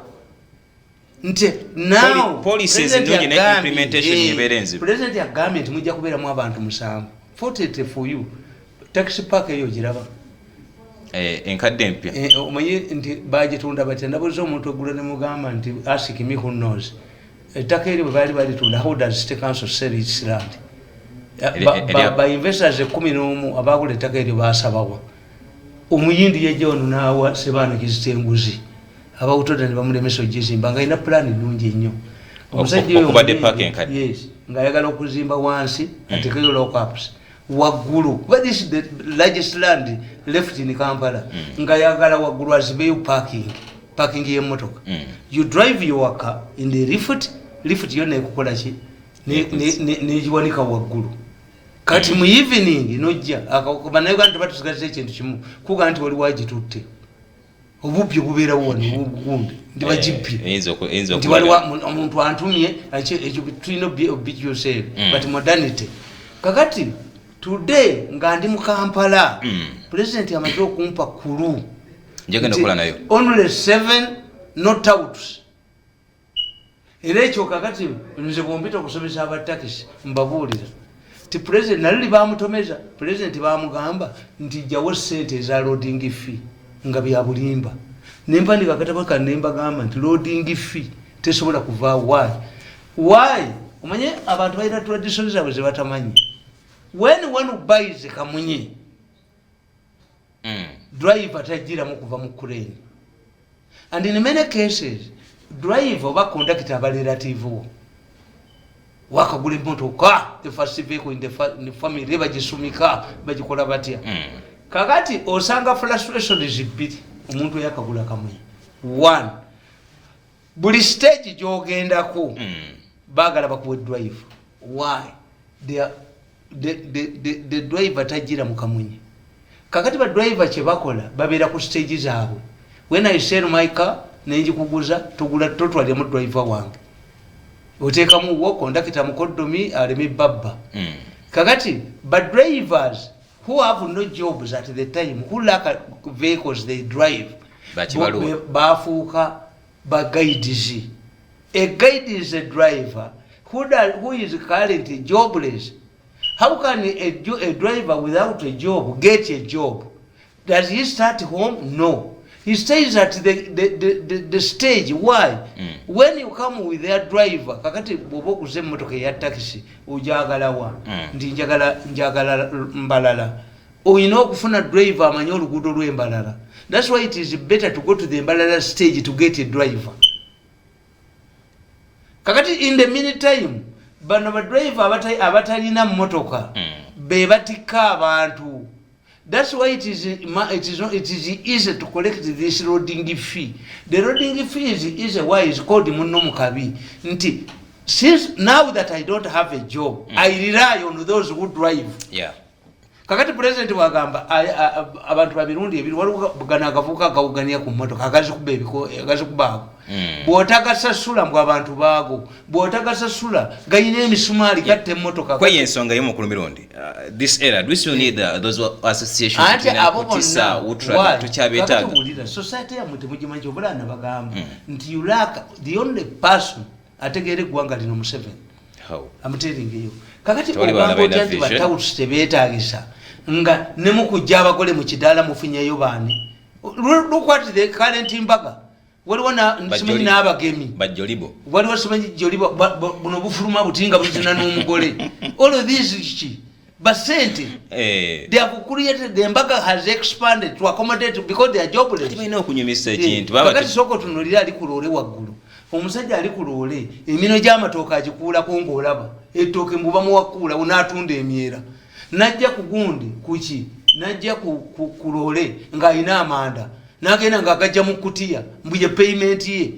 nti now policies nnyingi ne implementation yeberenze. President yagambye nti mujja kubeeramu abantu 7. 40 for you. Taxi park eyo giraba. Enkadde mpya. Omanyi nti bagitunda batya ndabuza omuntu ogula ne mugamba nti ask me who knows. Ettaka eri bwe baali balitunda how does state council sell its land? Ba investors 11 abagula ettaka eri basabawa. Omuyindi yajja wano n'awa Sebaana Kizitenguzi abawutoda ne bamulemesa ogizimba nga alina pulaani nnungi nnyo. Omusajja oyo yes nga ayagala okuzimba wansi atekeyo lockups waggulu. But this is the largest land left in Kampala. Nga ayagala waggulu azibeyo parking y'emmotoka. You drive your car in the lift yonna ekukola ki negiwanika waggulu. Kati mu evening nojja bannayuganda batusigaza ekintu kimu kuga nti waliwo agitutte obubbi bubeerawo wano obugundi ndi bagipi nti waliwo omuntu antumye ekyo tulina obijusere but modernity kakati today nga ndi mu Kampala president amaze okumpa kulu njagenda okukola nayo only 7 not out era ekyo kakati nze bwompita okusomesa abatakisi mbabuulira ti president nalili bamutomeza president bamugamba nti jjawo sente eza loading fee nga bya bulimba nempandika akatabo kanne mbagamba nti loading fee tesobola kuva why omanye abantu balina traditions zaabwe ze batamanyi when one buys kamunye driver tajjiramu kuva mu crane and in many cases driver oba conductor aba relative wo wakagula emmotoka the first vehicle in the family bagisumika bagikola batya kakati osanga frustration zibiri omuntu yakagula kamwe one buli stage gyogendako bagala bakuwe drive why the driver tajira mu kamunye kakati ba driver kye bakola babeera ku stage zaabwe when I sell my car nenjikuguza tugula totwalya mu driver wange oteekamu wo conductor mukoddomi aleme babba kakati but drivers who have no jobs at the time who lack vehicles they drive bafuuka ba guides a guide is a driver who is currently jobless. How can a driver without a job get a job? Does he start home? No. He stays at the stage. Why? When you come with a driver, kakati bobo kuze mmotoka ya taxi ujagala wa ndi njagala mbalala oyina okufuna driver amanyi oluguudo lw'embalala. That's why it is better to go to the Mbalala stage to get a driver. Kakati in the meantime bano ba driver abatalina mmotoka be batika abantu. That's why it is easy to collect this loading fee. The loading fee is why it's called munno mukabi. Nti since now that I don't have a job, I rely on those who drive. Yeah. Kakati president wagamba abantu babirundi ebiri waliwo bugana akavuka kawugania ku mmotoka akazi kubebiko akazi kubago bwotaka sasula mbwa abantu bago bwotaka sasula gayine emisumali katte mmotoka kwa yensonga yemo ku mirundi this era do we need those associations to ultra tuchabeta society ya muti mujimanjo bulana bagamba nti you lack the only person ategere gwanga lino mu 7 how I'm telling you kakati obango janti batawutu tebetagisa nga nemukujja abagole mu kidala mufunyeyo bani look at the current imbaga waliwo nsimanyi n'abagemi bajolibo waliwo simanyi jolibo buno bufuluma butinga buzina n'omugole all of this basente they have created the embaga has expanded to accommodate because they are jobless tibaina okunyumisa ekintu kakati soko tunulira ali kulole waggulu omusajja ali kulole emino gy'amatooka agikuula kongolaba ettooke mbuba muwakkuula unaatunda emyera najja kugundi kuki najja kulole ng'alina amanda n'agenda ng'agajja mu kutiya mbuje payment ye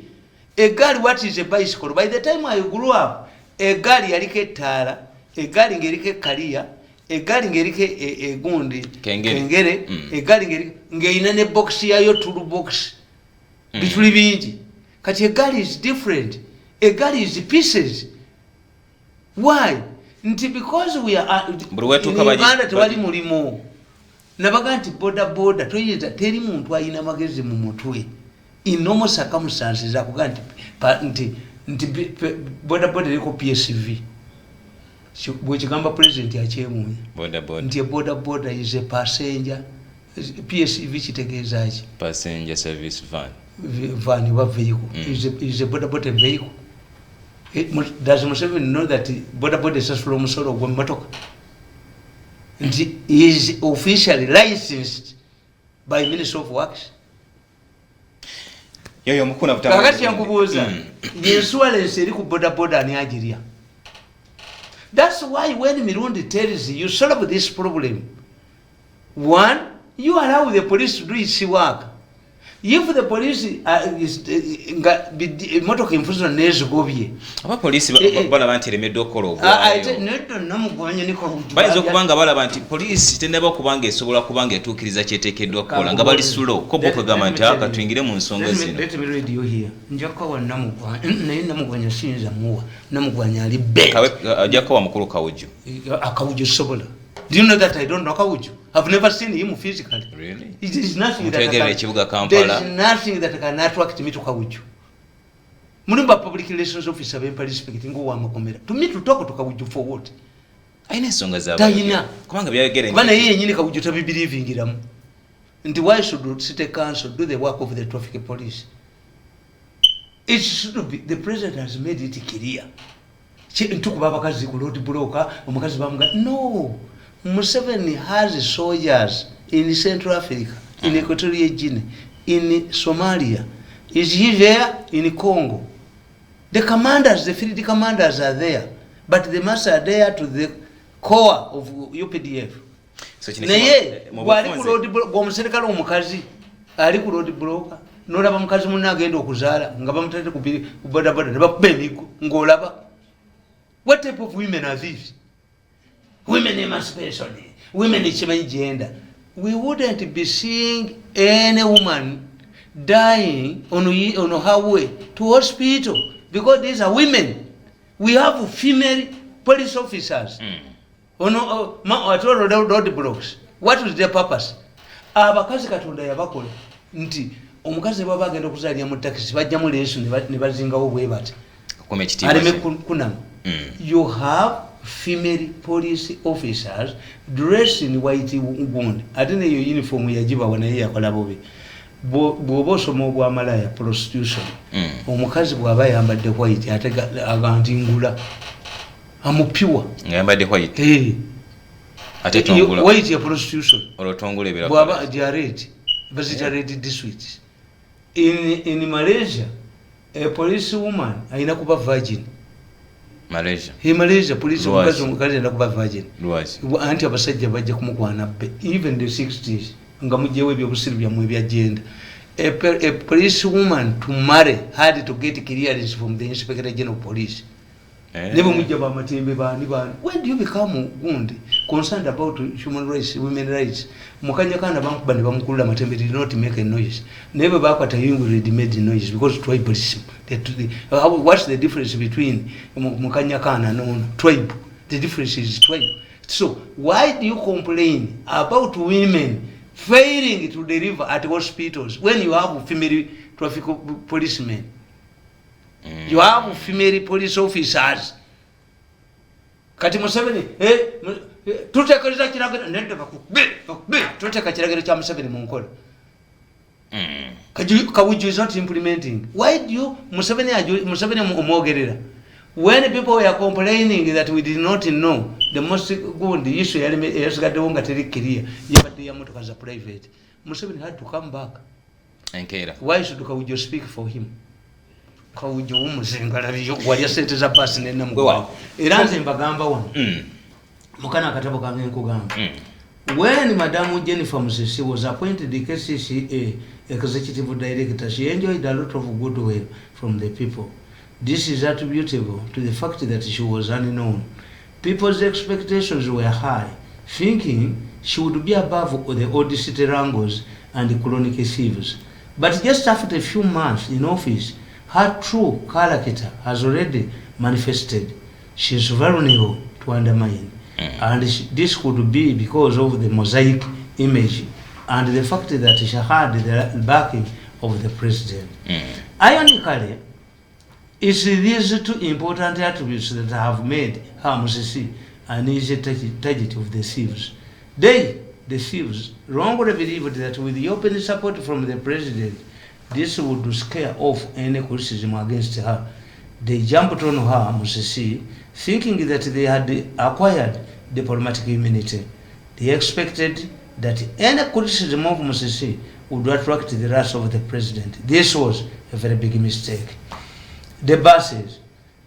egaali what is a bicycle by the time I grew up egaali yaliko ettaala egaali ng'eriko ekkaliya egaali ng'eriko egundi kengere egaali ng'erina ne box yayo tool box bituli bingi kati egaali is different egaali is pieces why nti because we are Uganda tewali mulimo nabaga nti boda toyita teri muntu ayina magezi mu mutwe in normal circumstances akuga nti boda liko PSV bwekigamba president akyemunya nti boda is a passenger PSV kitegeeza ki passenger service van wa vehicle is a boda vehicle. Does Museveni know that boda is from solo gwemmotoka nti is officially licensed by Ministry of Works yoyo mukuna kakati yankubuuza insurance eri ku boda ani agiria. That's why when Mirundi tells you solve this problem, one, you allow the police to do its work. If the police emotoka enfuzo nezigobye abapoliisi balaba nti eremeddwa okukola obwayo bayinza okubanga balaba nti poliisi tennaba okubanga esobola kubanga etuukiriza kyeteekeddwa okukola nga bali sulo ko bokugamba nti aka tuyingire mu nsonga zino njakukawa naye namugwanya siyinza muwa namugwanya ali ajja kukawa mukulu Kawuju akawuju sobola. Do you know that I don't know Kawuju? I've never seen him physically. Really? It is nothing that there is nothing that can attract me to Kawuju. Mulimba public relations officer be police speaking go wamakomera. To me to talk to Kawuju for what? Aina ensonga zaabwe. Tayina. Kubanga byagere. Bana yeye nyini Kawuju to be believing iramu. And why should city council do the work of the traffic police? It should be the president has made it clear. Ntukuba abakazi ku road blocker omukazi bamuga no. Museveni has soldiers in Central Africa, in Equatorial Guinea, in Somalia. Is he there? In Congo. The commanders, the field commanders are there, but the must are there to the core of UPDF. Naye wali ku road block omuserikale omukazi ali ku road blocker nolaba mukazi munna agenda okuzaala nga bamutadde ku boda boda ne bakuba emigo ng'olaba. What type of women are these? Women emancipation, women gender. We wouldn't be seeing any woman dying on her way to hospital because these are women. We have female police officers. Road blocks. What was their purpose? Abakazi katonda yabakola nti omukazi baba agenda okuzaalira mu taxi bajja mu leesu ne bazingawo bwe bati. Aleme kunama. You have female police officers dressed in white wound. Atene yo uniform yajiba wanaye yakola bobe. Bwoba osoma obwamalaya prostitution. Omukazi bw'aba yambadde white ate agandingula amupiwa ngambadde white ate tongula white ya prostitution olotongula ebera bw'aba jarred visited this week in Malaysia. A police woman aina kuba virgin. Malaysia police mukazi omukazi aina kuba virgin. Anti abasajja bajja kumukwana be even the 60s nga mujjewe ebyobusiru byamwe bya gender. A police woman to marry had to get clearance from the Inspector General of Police. Never mujja ba matembe bani. When do you become concerned about human rights, women rights? Mukanya kana bankuba ne bamukulula matembe did not make a noise. Never bakwata yungu ready made noise because tribalism. What's the difference between mukanya kana no tribe? The difference is tribe. So why do you complain about women failing to deliver at hospitals when you have female traffic policemen? You have female police officers. Kati Museveni, tutekereza kiragiro nende tuteka kiragiro kya Museveni mu nkola. Kawuju is not implementing. Why do you Museveni omwogerera? When people were complaining that we did not know the most good issue yasigaddewo nga teri clear yabadde ya motoka za private, Museveni had to come back. Why should Kawuju speak for him? Kawuju umuzengala biyo wali sente za basi nena mugwa era nze mbagamba wano mukana akatabo kange nkugamba when Madam Jennifer Musisi was appointed the KCCA executive director, she enjoyed a lot of goodwill from the people. This is attributable to the fact that she was unknown. People's expectations were high, thinking she would be above the old city wrangles and the chronic thieves. But just after a few months in office, her true character has already manifested. She is vulnerable to undermine. And this could be because of the mosaic image and the fact that she had the backing of the president. Ironically, it's these two important attributes that have made her Musisi an easy target of the thieves. The thieves, wrongly believed that with the open support from the president, this would scare off any criticism against her. They jumped on her, Musisi, thinking that they had acquired diplomatic immunity. They expected that any criticism of Musisi would attract the wrath of the president. This was a very big mistake. The buses.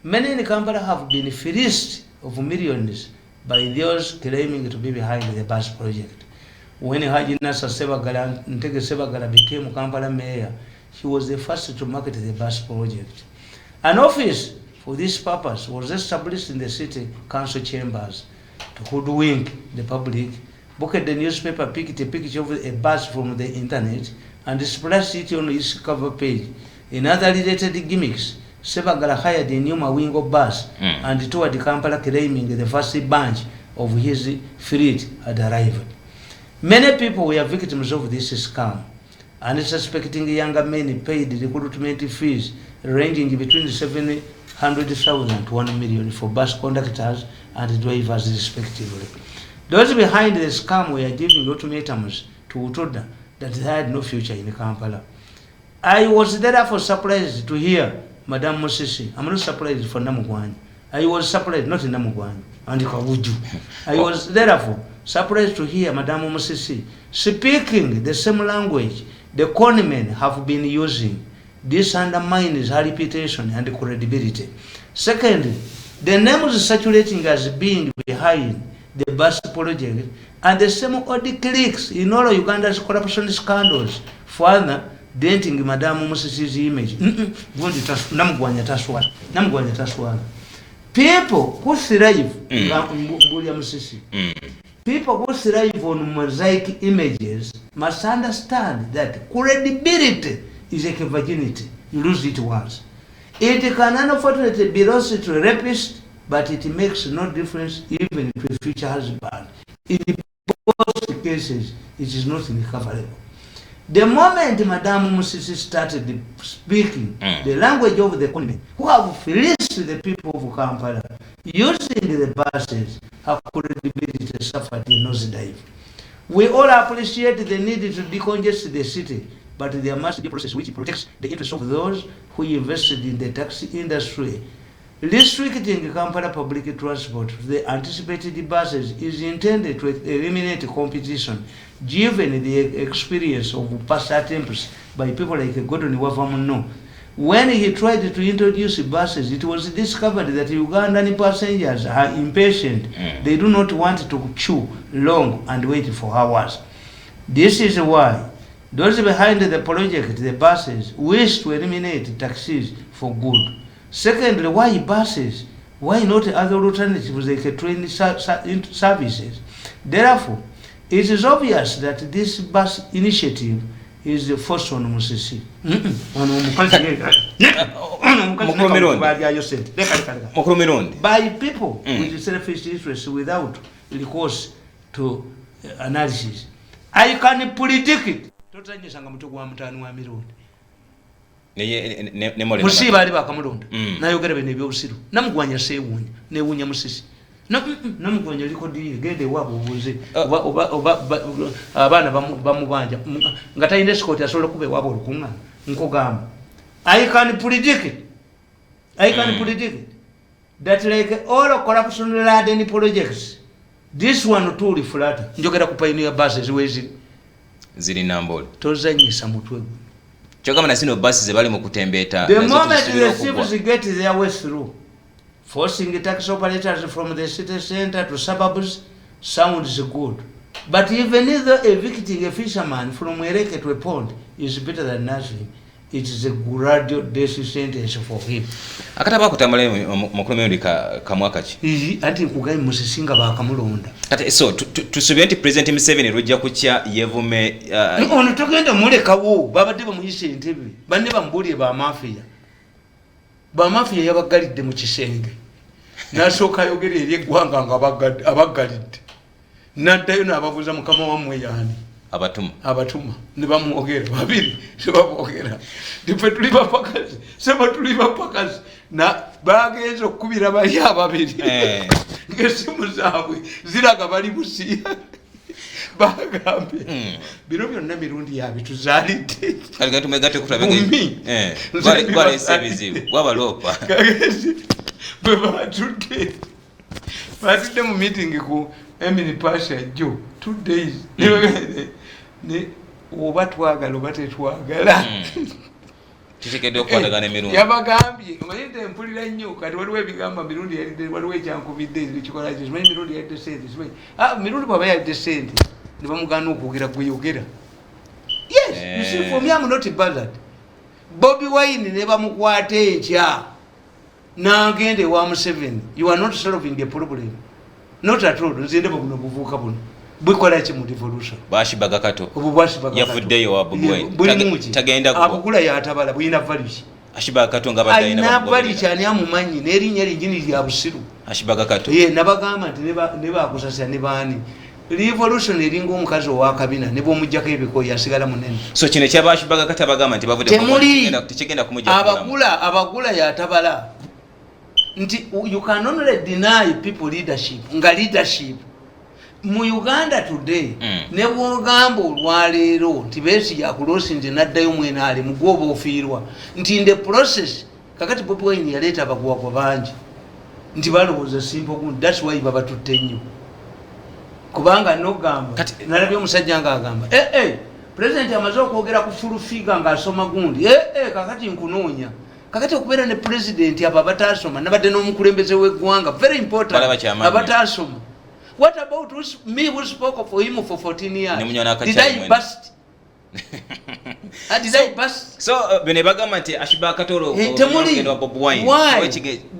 Many in Kampala have been fleeced of millions by those claiming to be behind the bus project. when Haji Nasa Sebagala, Ntege Sebagala became Kampala mayor, he was the first to market the bus project. An office for this purpose was established in the city council chambers to hoodwink the public, booked the newspaper, picked a picture of a bus from the internet, and splashed it on its cover page. In other related gimmicks, Sebagala hired a new Mawingo bus and toured Kampala claiming the first bunch of his fleet had arrived. Many people were victims of this scam, and suspecting younger men paid recruitment fees ranging between 700,000 to 1 million for bus conductors and drivers respectively. Those behind the scam were giving ultimatums to Utoda that they had no future in Kampala. I was therefore surprised to hear Madame Musisi. I'm not surprised for Namugwani. I was surprised, not in Namugwani, and Kawuju. I was therefore surprised to hear Madame Musisi speaking the same language the conmen have been using. This undermines her reputation and credibility. Secondly, the names circulating as being behind the bus project and the same odd cliques in all Uganda's corruption scandals, further denting Madame Musisi's image. People who thrive, people who thrive on mosaic images must understand that credibility is like a virginity. You lose it once. It can unfortunately be lost to a rapist, but it makes no difference even to a future husband. In both cases, it is not recoverable. The moment Madame Musisi started speaking the language of the economy, who have fleeced the people of Kampala, using the buses, her credibility suffered a nosedive. We all appreciate the need to decongest the city, but there must be a process which protects the interests of those who invested in the taxi industry. Restricting Kampala public transport to the anticipated buses is intended to eliminate competition, given the experience of past attempts by people like Gordon Wavamuno. When he tried to introduce buses, it was discovered that Ugandan passengers are impatient. They do not want to chew long and wait for hours. This is why those behind the project, the buses, wish to eliminate taxis for good. Secondly, why buses? Why not other alternatives like train services? Therefore, it is obvious that this bus initiative is the first one Musisi. By people with selfish interests without recourse to analysis. I can predict it. Musiba ali bakamulonda nayogera bene ebyobusiru namugwanya sewunya newunya Musisi namugwanya liko diri gende wabo buze abana bamubanja nga tayinde escort asobola kube wabo olukunga nkogamba I can predict that like all corruption laden projects this one too reflata njogera ku pioneer buses wezi zili nambole tozanyisa mutwe. Chokama na sino buses zebali mu kutembeta. The moment the civils get their way through, forcing taxi operators from the city center to suburbs sounds good. But even if evicting a fisherman from Ereke to a pond is better than nothing, it is a gradual death sentence for him. Akataba kutambale mukulume ndi kamwaka ki. Ati kugai Musisinga bakamulonda. Kati so tusubye nti President Museveni rujja kucha yevume ono togenda mulekawo babadde bamuyise entebe banne bambulye ba mafia yabagalidde mu kisenge nasooka yogera eri eggwanga nga abagalidde naddayo n'ababuuza mukama wammwe yaani abatuma ne bamwogera babiri sebabogera dife tuli bapakazi seba tuli bapakazi na bagenza okubira bali ababiri ngesimu zaabwe ziraga bali busiya bagambye biro byonna mirundi yabituzaalidde kali tumegate kutabege gwale sebizibu gwabalopa bwe batudde mu meeting ku Emily Pasha Jo 2 days ne oba twagala oba tetwagala tisekedde okukwatagana emirundi yabagambye omayite empulira nnyo kati waliwo ebigamba mirundi yalidde waliwo ekyankubidde ekikola kyo simanyi mirundi yalidde sente simanyi mirundi bwaba yalidde sente ne bamugana okugera gweyogera. Yes, you see, for me I'm not bothered. Bobby Wine ne bamukwata ekya n'agende wa Museveni. You are not solving the problem. Not at all. Nzinde buno buvuka buno. Bwikola ki mu revolution. Bashibaga kato. Obubashibaga kato. Yafuddeyo wa Bobby Wine. Tagenda kuba. Akugula yatabala buyina valushi. Ashibaga kato nga badde ina Bobby Wine. Cyane amumanyi n'erinnya linjini lya busiru. Ashibaga kato. Ye nabagamba nti ne bakusasa ne baani. Revolution eringa omukazi owa kabina ne bomujjako ebiko yasigala munene. So kino kyabashibaga kata bagamba nti bavudde tekigenda kumujja. Abagula yatabala. Nti you can only deny people leadership. Nga leadership mu Uganda today ne bwogamba olwaleero nti besi yakulosinze naddayo mwenaale mugoba ofiirwa nti in the process kakati Bobby Wine yaleeta abagwagwa bangi nti balowooza simple gundi that's why babatutte nnyo kubanga nogamba nalabye omusajja nga agamba president amaze okwogera ku fulufiga ng'asoma gundi kakati nkunoonya kakati okubeera ne president abo abatasoma nabadde n'omukulembeze w'eggwanga very important abatasoma. What about me who spoke for him for 14 years? Did I bust? Did I bust? So benebagamba nti Ashibaga Katoro wa Bobby Wine. Why?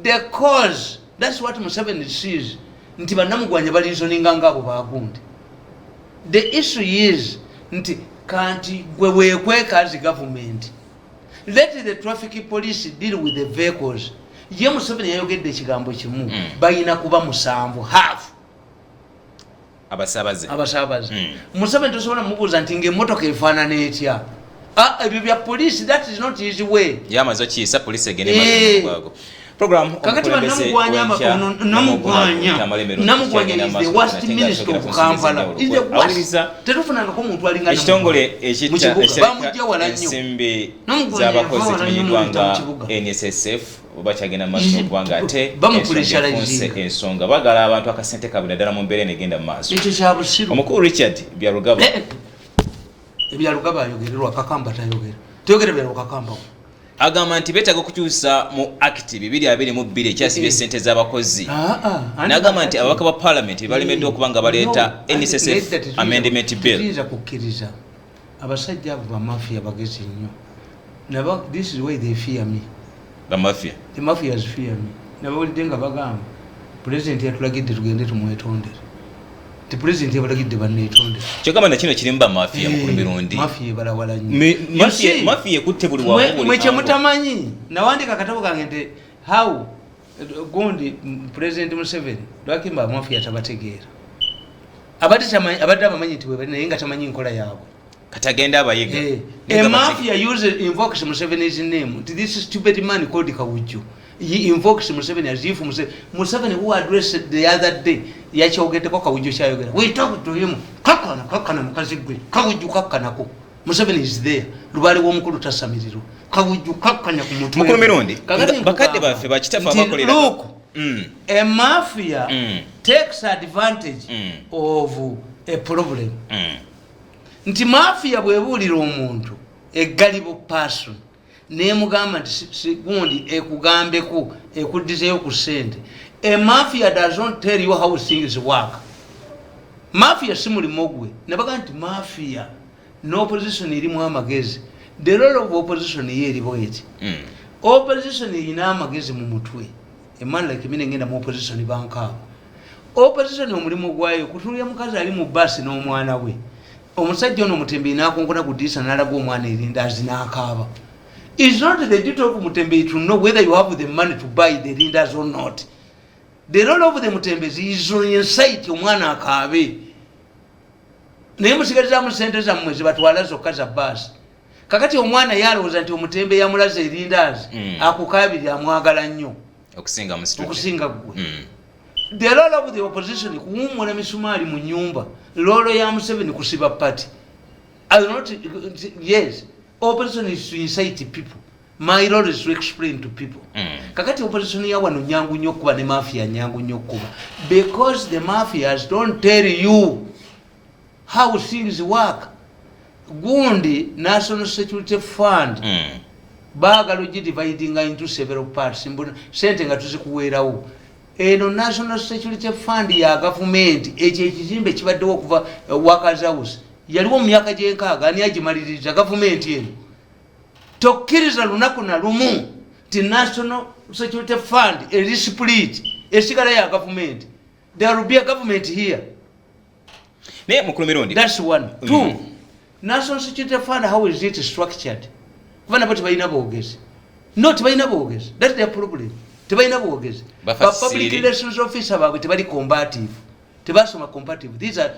The cause. That's what Museveni sees. Nti banamugwanya balizoninga ngabo bagundi. The issue is nti kanti wewekweka as government. Let the traffic police deal with the vehicles. Ye Museveni yayogedde ekigambo kimu bayina kuba musanvu half. Abasabaze. Museveni tosobola mubuuza nti ng'emmotoka efaanana etya. Ebyo bya police, that is not his way. Yamaze okiyisa police egende mazo. Program kakati namugwanya is the worst minister of Kampala. Is the worst. Tetufunangako omuntu alinga ekitongole ensimbi z'abakozi kimanyiddwanga NSSF oba kyagenda maaso okubanga ate ensonga bagala abantu akasente kabwe naddala mu mbeera enegenda mu maaso. Ekyo kya busiru. Omukulu Richard Byalugaba ayogererwa Kakamba tayogera. Toyogera Byalugaba Kakamba. Agamba nti beetaaga okukyusa mu Act 222 ekyasibya ssente z'abakozi. N'agamba nti ababaka ba Parliament balemeddwa okuba nga baleeta NSSF Amendment Bill. Tuyinza kukkiriza abasajja abo ba mafia bagezi nnyo. This is why they fear me. The mafia? The mafias fear me. Nabawulidde nga bagamba President yatulagidde tugende tumwetondere. The president yabalagidde banneetondere. Kyogamba na kino kirimu ba mafia mu mirundi. Mafia balawala nnyo. Mafia ekutte buli wamu buli. Mwe kyemutamanyi nawandika akatabo kange nti how gundi President Museveni lwakimba mafia tabategeera. Abadde abamanyi nti bwe naye nga tamanyi nkola yaabwe. Katagenda abayiga. A mafia invokes Museveni's name. This stupid man called Kawuju. He invokes Museveni as if Museveni who addressed the other day yakyogedeko Kawuju kyayogera. We talk to him. Kakana mukazi gwe. Kawuju kakanako. Museveni is there. Lubali w'omukulu tasamiriro. Kawuju kakanya ku mutwe. Mukulu mirundi. Bakadde baffe bakitafa abakolera. Look. A mafia takes advantage of a problem. Nti mafia bwebuulira omuntu eggalibo person nemugamba nti gundi ekugambeko ekuddizeyo ku ssente. A mafia does not tell you how things work. Mafia si mulimo gwe. Nabaga nti mafia n'opposition erimu amagezi. The role of opposition ye eribo eti. Opposition erina amagezi mu mutwe. A man like me ngenda mu opposition bankaabo. Opposition omulimu gwayo kutuulya mukazi ali mu basi n'omwana we. Omusajja ono Mutembeeyi n'akonkona ku ddiisa n'alaga omwana erindazi n'akaaba. It's not the duty of Mutembeeyi to know whether you have the money to buy the erindazi or not. The role of the Mutembeeyi is to incite omwana akaabe. Naye musigalizaamu ssente zammwe zibatwala zokka za bbaasi. Kakati omwana yalowooza nti Omutembeeyi yamulaza erindazi akukaabiri amwagala nnyo okusinga ggwe. The role of the opposition kuwummula misumaali mu nyumba. Lolo ya Museveni kusiba party. I will not. Yes, opposition is to incite people. My role is to explain to people. Kakati opposition ya wano nyangu nnyo kuba ne mafia nyangu nnyo kuba. Because the mafias don't tell you how things work. Gundi National Security Fund. Baagala dividing into several parts. Sente nga tuzikuweerawo. eno National Security Fund ya government ekyo ekizimbe kibaddewo okuva Workers House yaliwo mu myaka gy'enkaaga ani agimaliriza government eno tokkiriza lunaku na lumu ti National Security Fund eri split esigala ya government. There will be a government here. Ne mukulumirundi. That's one. Two, National Security Fund, how is it structured? Kubana bati bayina bogezi. No, tibayina bogezi. That's their problem. Tibayina bogezi. But public relations officer bawe tibali combative. Tibasoma combative. These are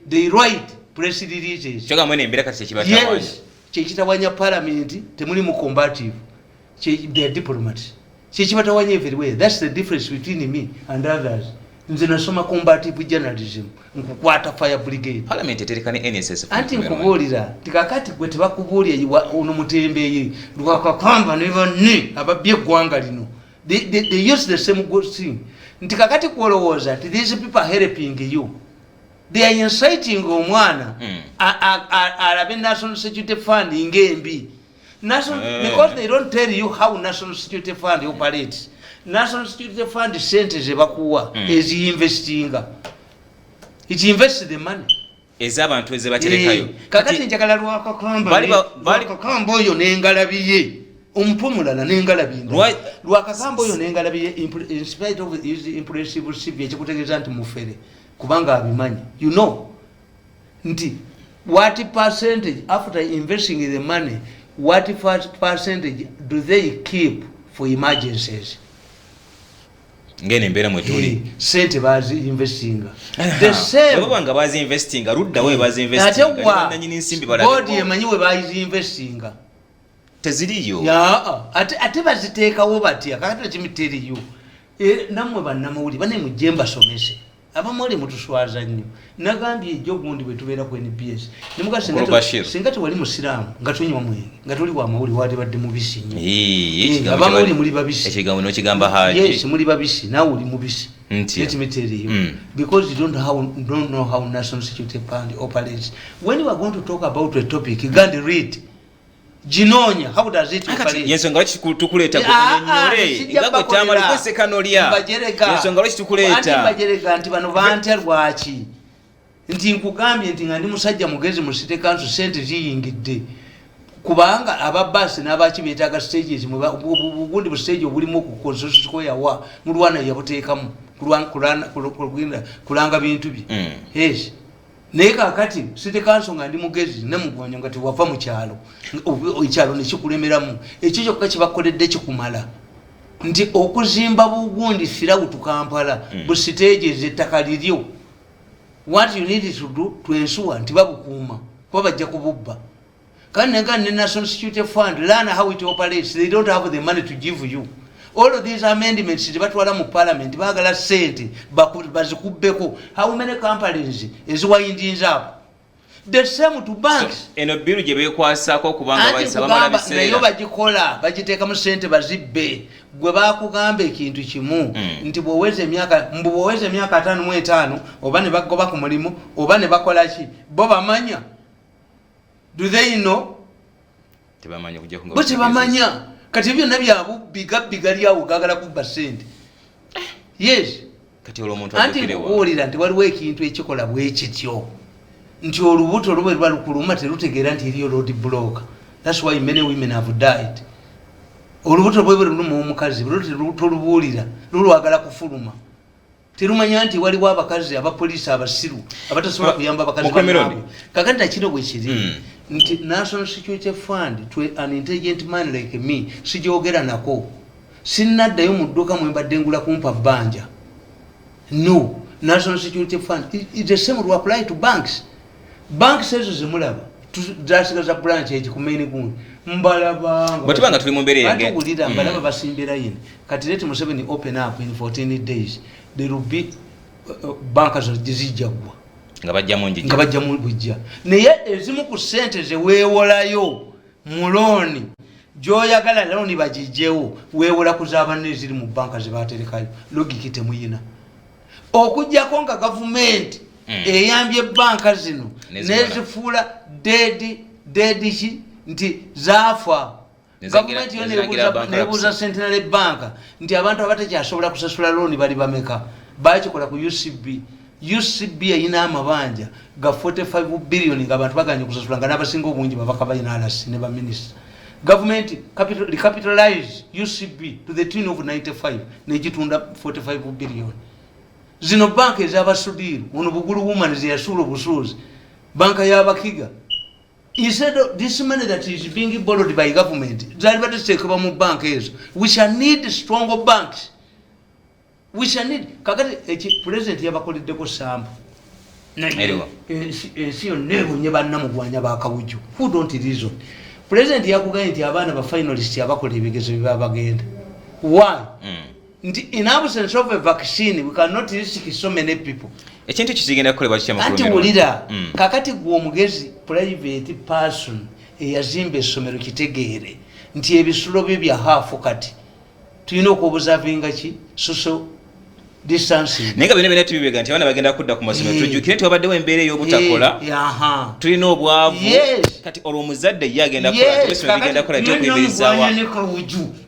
they write press releases. Choga mwene mbira kati chibata wanya. Yes. Chekitawanya parliament temuli mu combative. They are diplomats. Chekitawanya everywhere. That's the difference between me and others. Nze nasoma combative journalism nkukwata fire brigade. Parliament eterekane NSS. Anti nkubuulira tikakati gwe tebakubuulira ono mutembeeyi lwakakamba ne banne ababye eggwanga lino. They use the same good thing. Nti kakati kuolowooza ti these people are helping you. They are inciting omwana alabe National Security Fund ngembi. Because they don't tell you how National Security Fund operates. National Security Fund sente ze bakuwa ezi investinga. It invests the money. Ezabantu ezebaterekayo. Kakati njagala lwakakamba oyo n'engalabiye. Ompumulala n'engalabiye. Lwakakamba oyo n'engalabiye in spite of his impressive CV ekikutegeeza nti mufere. Kubanga abimanyi. You know. Nti what percentage after investing the money, what percentage do they keep for emergencies? Ngene mbera mwetuli sente bazi investinga the same babanga bazi investinga rudda we bazi investinga nanyini nsimbi bala body emanyiwe bazi investinga teziriyo ya ate baziteekawo batya kakati kimitiriyo namwe bannamawuli bane mujemba somese abamuli mutuswaza nnyo nagambye ejjo gundi bwe tubeera ku NPS singati wali musiraamu nga tunywa mwenge nga tuli wa mawuli wali badde mubisi nnyo abamuli muli babisi ekigambo n'okigamba haji yes muli babisi nawe uli mubisi ntimiteriyo because you don't know how National Security Fund operates. When you are going to talk about a topic you can't read Jinonya, how does it operate? Yensonga laki tukuleta kunyore ngako tamali kwese kanolia yensonga laki tukuleta anti bajereka anti bano bantya lwaki nti nkugambye nti ngandi musajja mugezi mu city council sente ziyingidde kubanga ababasi n'abaki beetaga stages bugundi bu stage obulimu ku consensus ko yawa mulwana yabuteekamu kulanga bintu bi yes naye kakati city council nga ndi mugezi ne mugonyo ngati wava mu kyalo ekyalo ne kikulemeramu ekyo kyokka kibakoledde kikumala nti okuzimba bugundi firawu tukampala bu stages ettaka liryo. What you need to do to ensure nti babukuuma kuba bajja kububba kandi ne National Security Fund learn how it operates. They don't have the money to give you. All of these amendments batwala mu parliament bagala sente bazikubbeko. How many companies eziwayindinza apo? The same to banks. Eno biru gye bekwasako kubanga bayisaba mala biseera nayo bagikola bagiteeka mu sente bazibbe gwe bakugamba ekintu kimu nti bwoweze emyaka 5 mu 5 oba ne bagoba ku mulimu oba ne bakola ki bo bamanya. Do they know? Tebamanya kujja kunga bo tebamanya kati byonna byabu biga lyawo gagala kubba sente. Yes kati olomuntu atekerewa kuwulira nti waliwo ekintu ekikola bwekityo nti olubuto lube lwalukuluma terutegeera nti eriyo road block. That's why many women have died. Olubuto bwe luluma omukazi tolubuulira lulwagala kufuluma terumanya nti waliwo abakazi abapoliisi abasiru abatasobola kuyamba abakazi banaabwe. Kakati nakino bwe kiri nti National Security Fund to an intelligent man like me sigyogera nako sinnaddayo mu dduuka mwe mbadde ngula kumpa bbanja. No, National Security Fund is the same to apply to banks. Banks ezo zimulaba zasigaza branch ekikumaini gundi mbalaba batubanga tuli mu mbere yange atugulira mbalaba basimbira yini kati leti Museveni open up in 14 days there will be bankers zijjagwa nga bajja mu bujja naye ezimu ku sente ze weewolayo mu looni gy'oyagala looni bagijjewo weewola kuzaaba neziri mu banka ze baterekayo logiki temuyina okujjako nga gavumenti eyambye banka zino nezifuula dead nti zaafa gavumenti yo nebuuza Centenary Bank nti abantu abatakyasobola kusasula looni bali bameka bakikola ku UCB yayina amabanja ga 45 billion ng'abantu baganye kusasula nga n'abasinga obungi babaka balina alasi ne baminisita. Government recapitalize UCB to the tune of 95 negitunda 45 billion. Zino banka ez'abasudiru ono Bugulu Women zeyasula obusuuzi banka y'abakiga. Instead of this money that is being borrowed by government zali bateekebwa mu banka ezo. We shall need stronger banks. We shall need kakati president yabakoleddeko sambu ensi yonna ebunye bannamugwanya bakawuju. Who don't reason? President yakuganye nti abaana ba finalist abakola ebigezo byabagenda. Why? In absence of a vaccine we cannot risk so many people. Ekintu kizigenda kukolebwa kitya makulu anti wulira kakati gwo omugezi private person eyazimba essomero kitegeere nti ebisulo bye bya hafu kati tulina okubuzavinga ki social distancing. Nenga bino bino tubibega nti abana bagenda kudda ku masomero tujjukire nti wabaddewo embeera ey'obutakola tulina obwavu kati olwo omuzadde ye agenda kola tubisoma bigenda kola kyokuyimirizaawa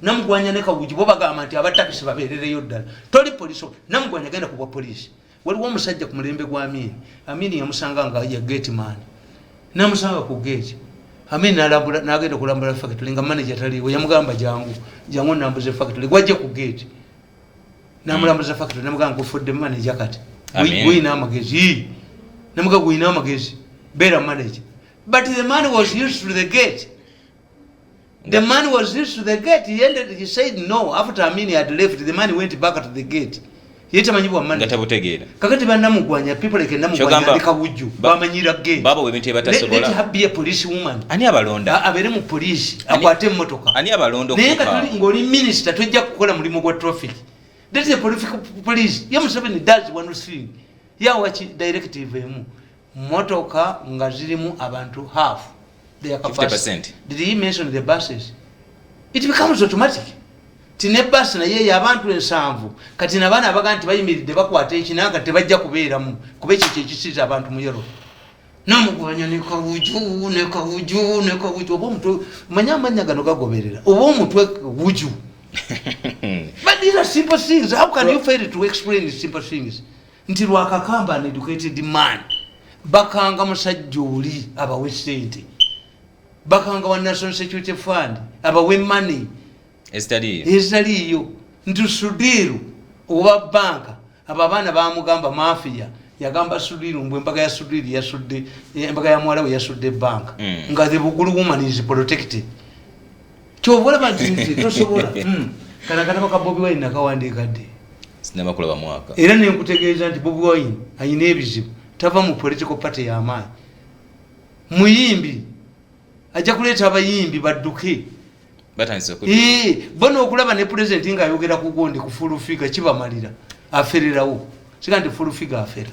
namugwanya ne kawuju bo bagamba nti abatakisi babeerereyo ddala toli polisi namugwanya agenda kubwa polisi. Waliwo omusajja ku mulembe gwa Amini yamusanga nga ya gate man namusanga ku gate Amini n'agenda kulambula factory nga manager taliwo yamugamba jangu nambuze factory gwajje ku gate namulambuza factory namugamba kufudde manager kati gwina amagezi namugamba gwina amagezi beera manager but the man was used to the gate. The man was used to the gate. He said no. After Amini had left, the man went back to the gate. Yetamanyibwa manager gatabutegeera kakati bannamugwanya people like namugwanya ne kawujju bamanyira gate babo webintu ebatasobola let be a police woman ani abalonda abere mu police akwate mmotoka ani abalonda naye katuli ngoli minister tojja kukola mulimu gwa traffic. That is a police yamusabeni does one thing yawachi directive emu motoka nga zirimu abantu half their capacity. 50%. Did he mention the buses? It becomes automatic. Tine bus na yeye abantu ensanvu kati nabana abaga nti bayimiridde bakwata ekinanga tebajja kubeeramu kuba ekyo kyekisiza abantu mu yero namugwanya ne kawuju oba omutwe manya amanya gano gagoberera oba omutwe wuju. But these are simple things. How can you fail to explain these simple things? Nti lwakakamba an educated man bakanga musajja oli abawe ssente bakanga wa National Security Fund abawe money ezitaliyo nti Sudiru oba banka abo abaana bamugamba mafia yagamba Sudiru mbwe embaga ya Sudiru yasudde embaga ya mwala we yasudde banka nga the Bugulu Woman is protected. Kyobola bantu tosobola kana baka Bobi Wine nakawandika dde sinema kulaba mwaka era ne nkutegeeza nti Bobi Wine ayina ebizibu tava mu political party ya amaanyi muyimbi ajja kuleeta abayimbi badduke bono okulaba ne president nga ayogera ku gondi ku full figure kibamalira afererawo sika nti full figure afera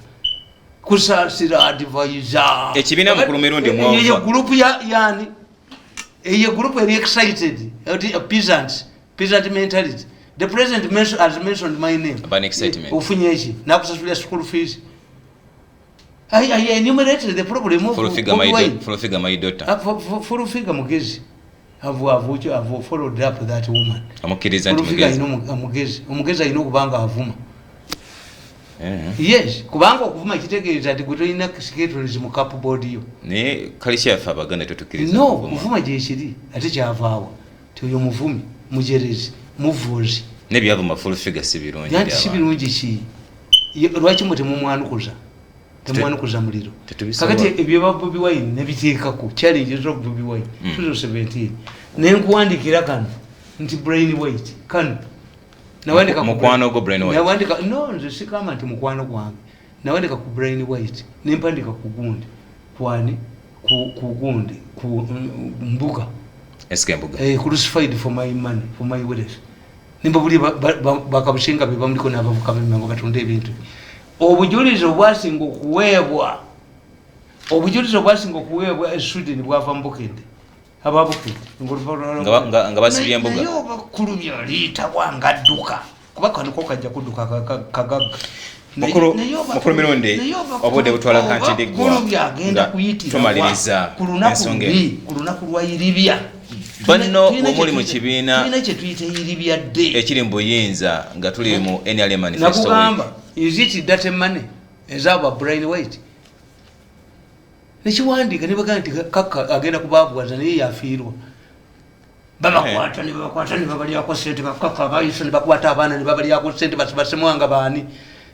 kusasira advisor ekibina mukulu mirundi mwavu ye group ya yani ye group very excited peasant mentality. The president has mentioned my name about excitement ufunyechi na kusasulia school fees. I enumerated the problem of full figure my daughter full figure mugezi have followed up that woman amukiriza nti mugezi ayina okubanga avuma. Yes kubanga okuvuma kitegeeza nti gwe tolina secretaries mu cap board yo ne kalisha yafa abaganda totukiriza no kuvuma gye kiri ate kyavaawa ti oyo muvumi mujerezi muvuzi ne byavuma full figure si birungi yanti si birungi ki lwaki mwe temumwanukuza muliro kakati ebyo ba Bobi Wine ne biteekako challenges of Bobi Wine 2017 nenkuwandikira kano nti Brain White kano nawandika mukwano go Brain White nawandika no nze sikama nti mukwano gwange nawandika ku Brain White nempandika ku gundi kwani ku gundi ku mbuga eskembuga crucified for my money for my wealth nimba buli bakabushinga bebamuliko n'abavuka b'emango batonda ebintu obujulizo bwasinga okuweebwa Sweden bwava mbukende ababukende nga basibye embuga nayo bakulu byaliita bwangadduka kuba kaniko kajja kudduka kagaga mukuru mirundi obudde butwala kanti byagenda kuyitirwa tumaliriza ku lunaku lwa Iribya banno omuli mu kibiina tulina kye tuyita iribyadde ekiri mu buyinza nga tuli mu NRM manifesto nakugamba is it that money ezaba brain weight nekiwandiika ne bagamba nti kaka agenda kubaabuwaza naye yafiirwa babakwata ne babalyako sente bakaka bayisa ne bakwata abaana ne babalyako sente basemwanga baani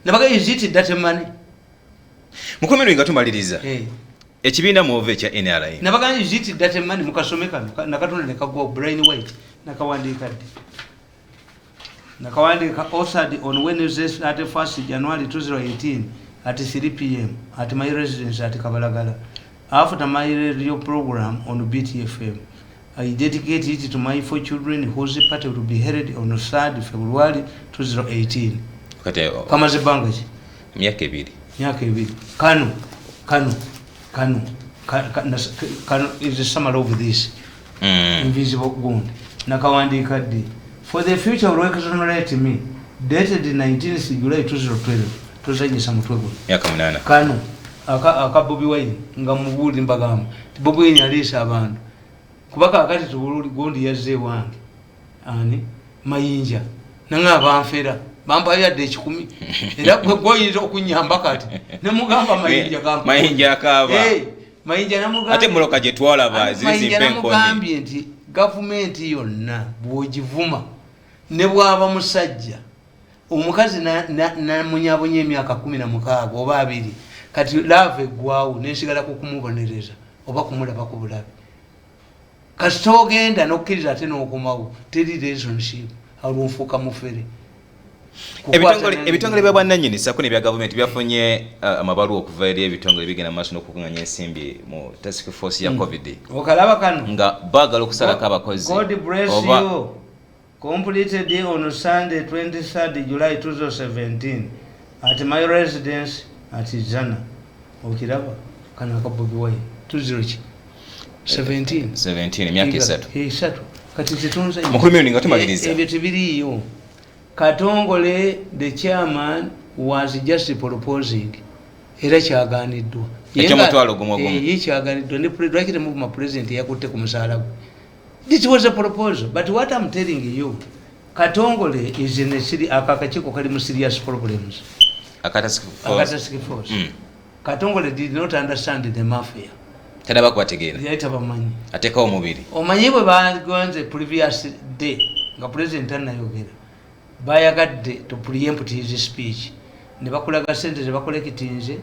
ne bagamba is it that money mukomero nga tumaliriza ekibiina muove ekya NRA nabagamba is it that money mukasome kano nakatonda ne kagwa brain weight nakawandiika dde nakawandika authored on Wednesday 31st January 2018 at 3 p.m. at my residence at Kabalagala. After my radio program on BTFM, I dedicate it to my 4 children whose party will be held on 3rd February 2018. Kama zibangaji myaka ebiri Kanu is a summary of this invisible wound nakawandika dde for the future will exonerate me dated 19th July 2012 tuzanyisa mutwe gwe myaka 8 Kanu aka Bobi Wine nga mubuli mbagamba Bobi Wine alisa abantu kubaka akati tubululi gondi yazze wange ani mayinja nanga abanfera bamba yadde 10 era gwoyinza okunyamba kati nemugamba mayinja akaba mayinja namugamba ate muloka je twalaba ziri zimpengoni nti government yonna bwogivuma ne bwaba musajja omukazi na munyabonye emyaka 16 oba 2 kati lave gwawo nensigala kukumubonereza oba kumulaba ku bulabe kasitogenda nokkiriza ate n'okomawo teri relationship alunfuuka mufere ebitongole bya bwannannyini sako ne bya gavumenti byafunye amabaluwa okuva eri ebitongole bigenda maaso n'okukunganya ensimbi mu task force ya covid okalaba kano nga baagala okusalako abakozi God bless you completed on Sunday 23rd July 2017 at my residence at Zana okiraba kana aka Bobi Wine 2017 myaka 3 kati tetunza mukulumiro nga tumaliriza ebyo tebiriyo Katongole the chairman was just proposing era kyaganiddwa ekyomutwalo gumu ye kyaganiddwa ne president mu president yakutte ku musala this was a proposal but what I'm telling you Katongole is in a serious akakachiko kali mu serious problems task force Katongole did not understand the mafia tadaba kwategeera yaita bamanyi ateka omubiri omanyi bwe bagonze previous day nga president anayogera bayagadde to preempt his speech ne bakulaga sente ze bakolekitinze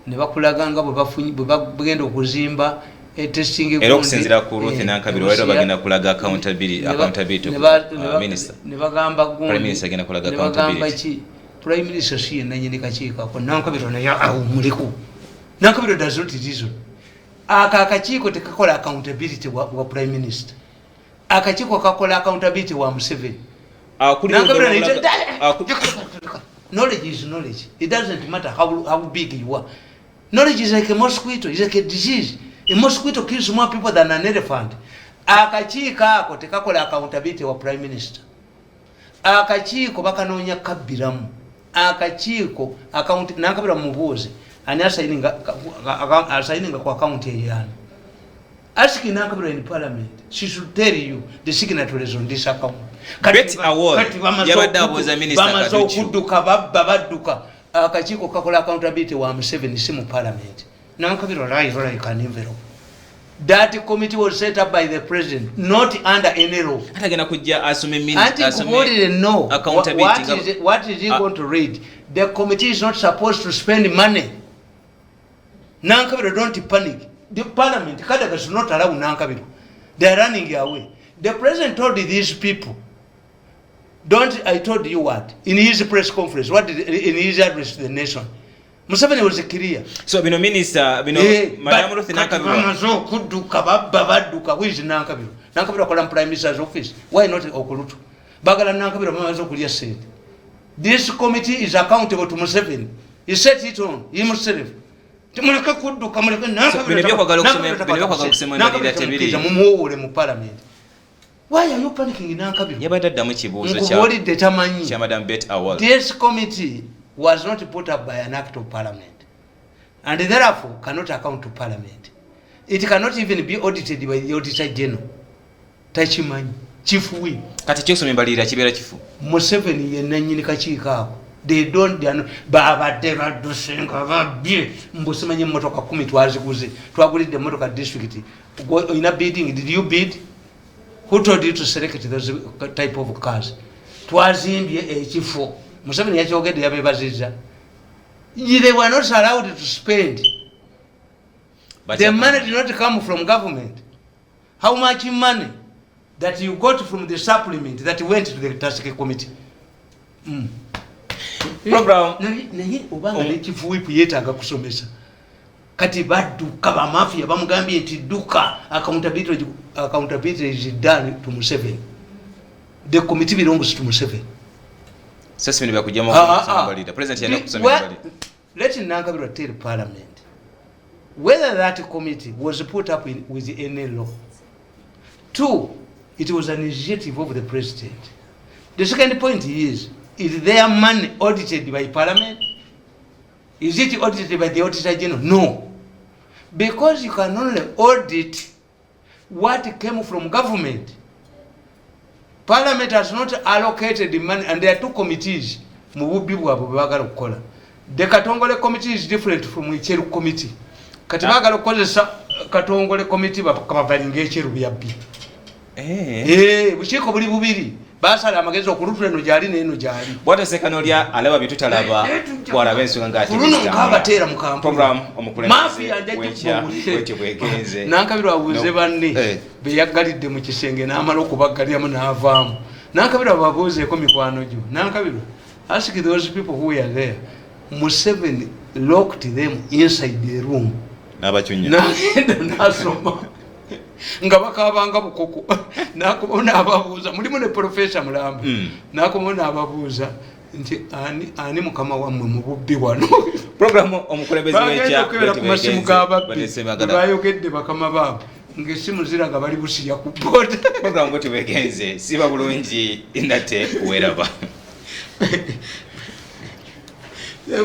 ne bakulaga nga bwe bagenda okuzimba testing era okusinzira ku Ruth Nankabirwa waliwo bagenda kulaga accountability minister ne bagamba prime minister agenda kulaga accountability prime minister si nanyini kakiiko ko Nankabirwa naye muliku Nankabirwa does not reason akakiiko tekakola accountability wa prime minister akakiiko kakola accountability wa Museveni knowledge is knowledge. It doesn't matter how big you are. Knowledge is like a mosquito. It's like a disease. A mosquito kills more people than an elephant. Akakiiko ako tekakola accountability wa prime minister. Akakiiko bakanonya kabiramu. Akakiiko account Nankabirwa mubuuze ani asayininga ku account eyana. Ask Nankabirwa in parliament. She should tell you the signatories on this account. Great award yabadde abuuza minister Katuchu kudduka badduka akakiiko kakola accountability wa Museveni si mu parliament. Nankabirwa like an envelope. That committee was set up by the president, not under any law. atagenda kujja asome know accountability what is he going to read? The committee is not supposed to spend money. Nankabirwa don't panic. The parliament Kadaga should not allow Nankabirwa. They are running away. The president told these people, I told you what? In his press conference, in his address to the nation, Museveni was clear. So, minister, Madam Ruth Nankabirwa. Who is Nankabirwa? Nankabirwa kola prime minister's office. Why not Okulutu? Bagala Nankabirwa mamazo kulia said. This committee is accountable to Museveni. He set it on himself. Tumuleka kudduka muleka Nankabirwa mu parliament. Why are you panicking Nankabirwa? Yabadde addamu kibuuzo kya Madam Bet Award. This committee was not put up by an act of parliament and therefore cannot account to parliament. It cannot even be audited by the auditor general. takimanyi kifuwi kati kyosoma embalirira kibeera kifu Museveni yenna nnyini kakiiko ako they don't babadde baddusenga babbye mbusimanyi emmotoka 10 twaziguze twagulidde emmotoka district oyina bidding did you bid who told you to select those type of cars twazimbye ekifo Museveni yakyogedde yabeebazizza they were not allowed to spend but the money did not come from government how much money that you got from the supplement that went to the task committee program naye obanga nekifuwipu yeetaaga kusomesa kati badduka bamafia bamugambye nti dduka accountability is done to Museveni the committee belongs to Museveni sasa ni bakujja mu president yana kusoma embalirira let Nankabirwa tell parliament whether that committee was put up with any law. 2, it was an initiative of the president. The second point is their money audited by parliament? Is it audited by the auditor general? No. Because you can only audit what came from government. Parliament has not allocated the money, and there are 2 committees. The Katongole committee is different from the Icheru committee. Katibagala kukozesa Katongole committee bakabalinga ekiru byabbi. Bukiiko buli bubiri. Basala amagezi okulutula eno gyali n'eno gyali. Bwate sekano lya alaba bitutalaba kwalaba ensonga ngati. Kuno nkabateera mu kampuni. Program omukulembeze wekye bwegenze. Nankabirwa abuuze banne be yaggalidde mu kisenge n'amala okubaggaliramu n'avaamu. Nankabirwa babuuzeeko mikwano gyo. Nankabirwa ask those people who were there. Museveni locked them inside the room. N'abakyunya. N'asoma. Nga bakabanga bukoko nakubona ababuuza mulimu ne professor Mulamba nakubona ababuuza nti ani mukama wammwe mu bubbi wano program omukulembeze w'ekya bayogedde bakama baabo ng'essimu ziraga bali busiya ku boda program bwe tubegenze siba bulungi indate weraba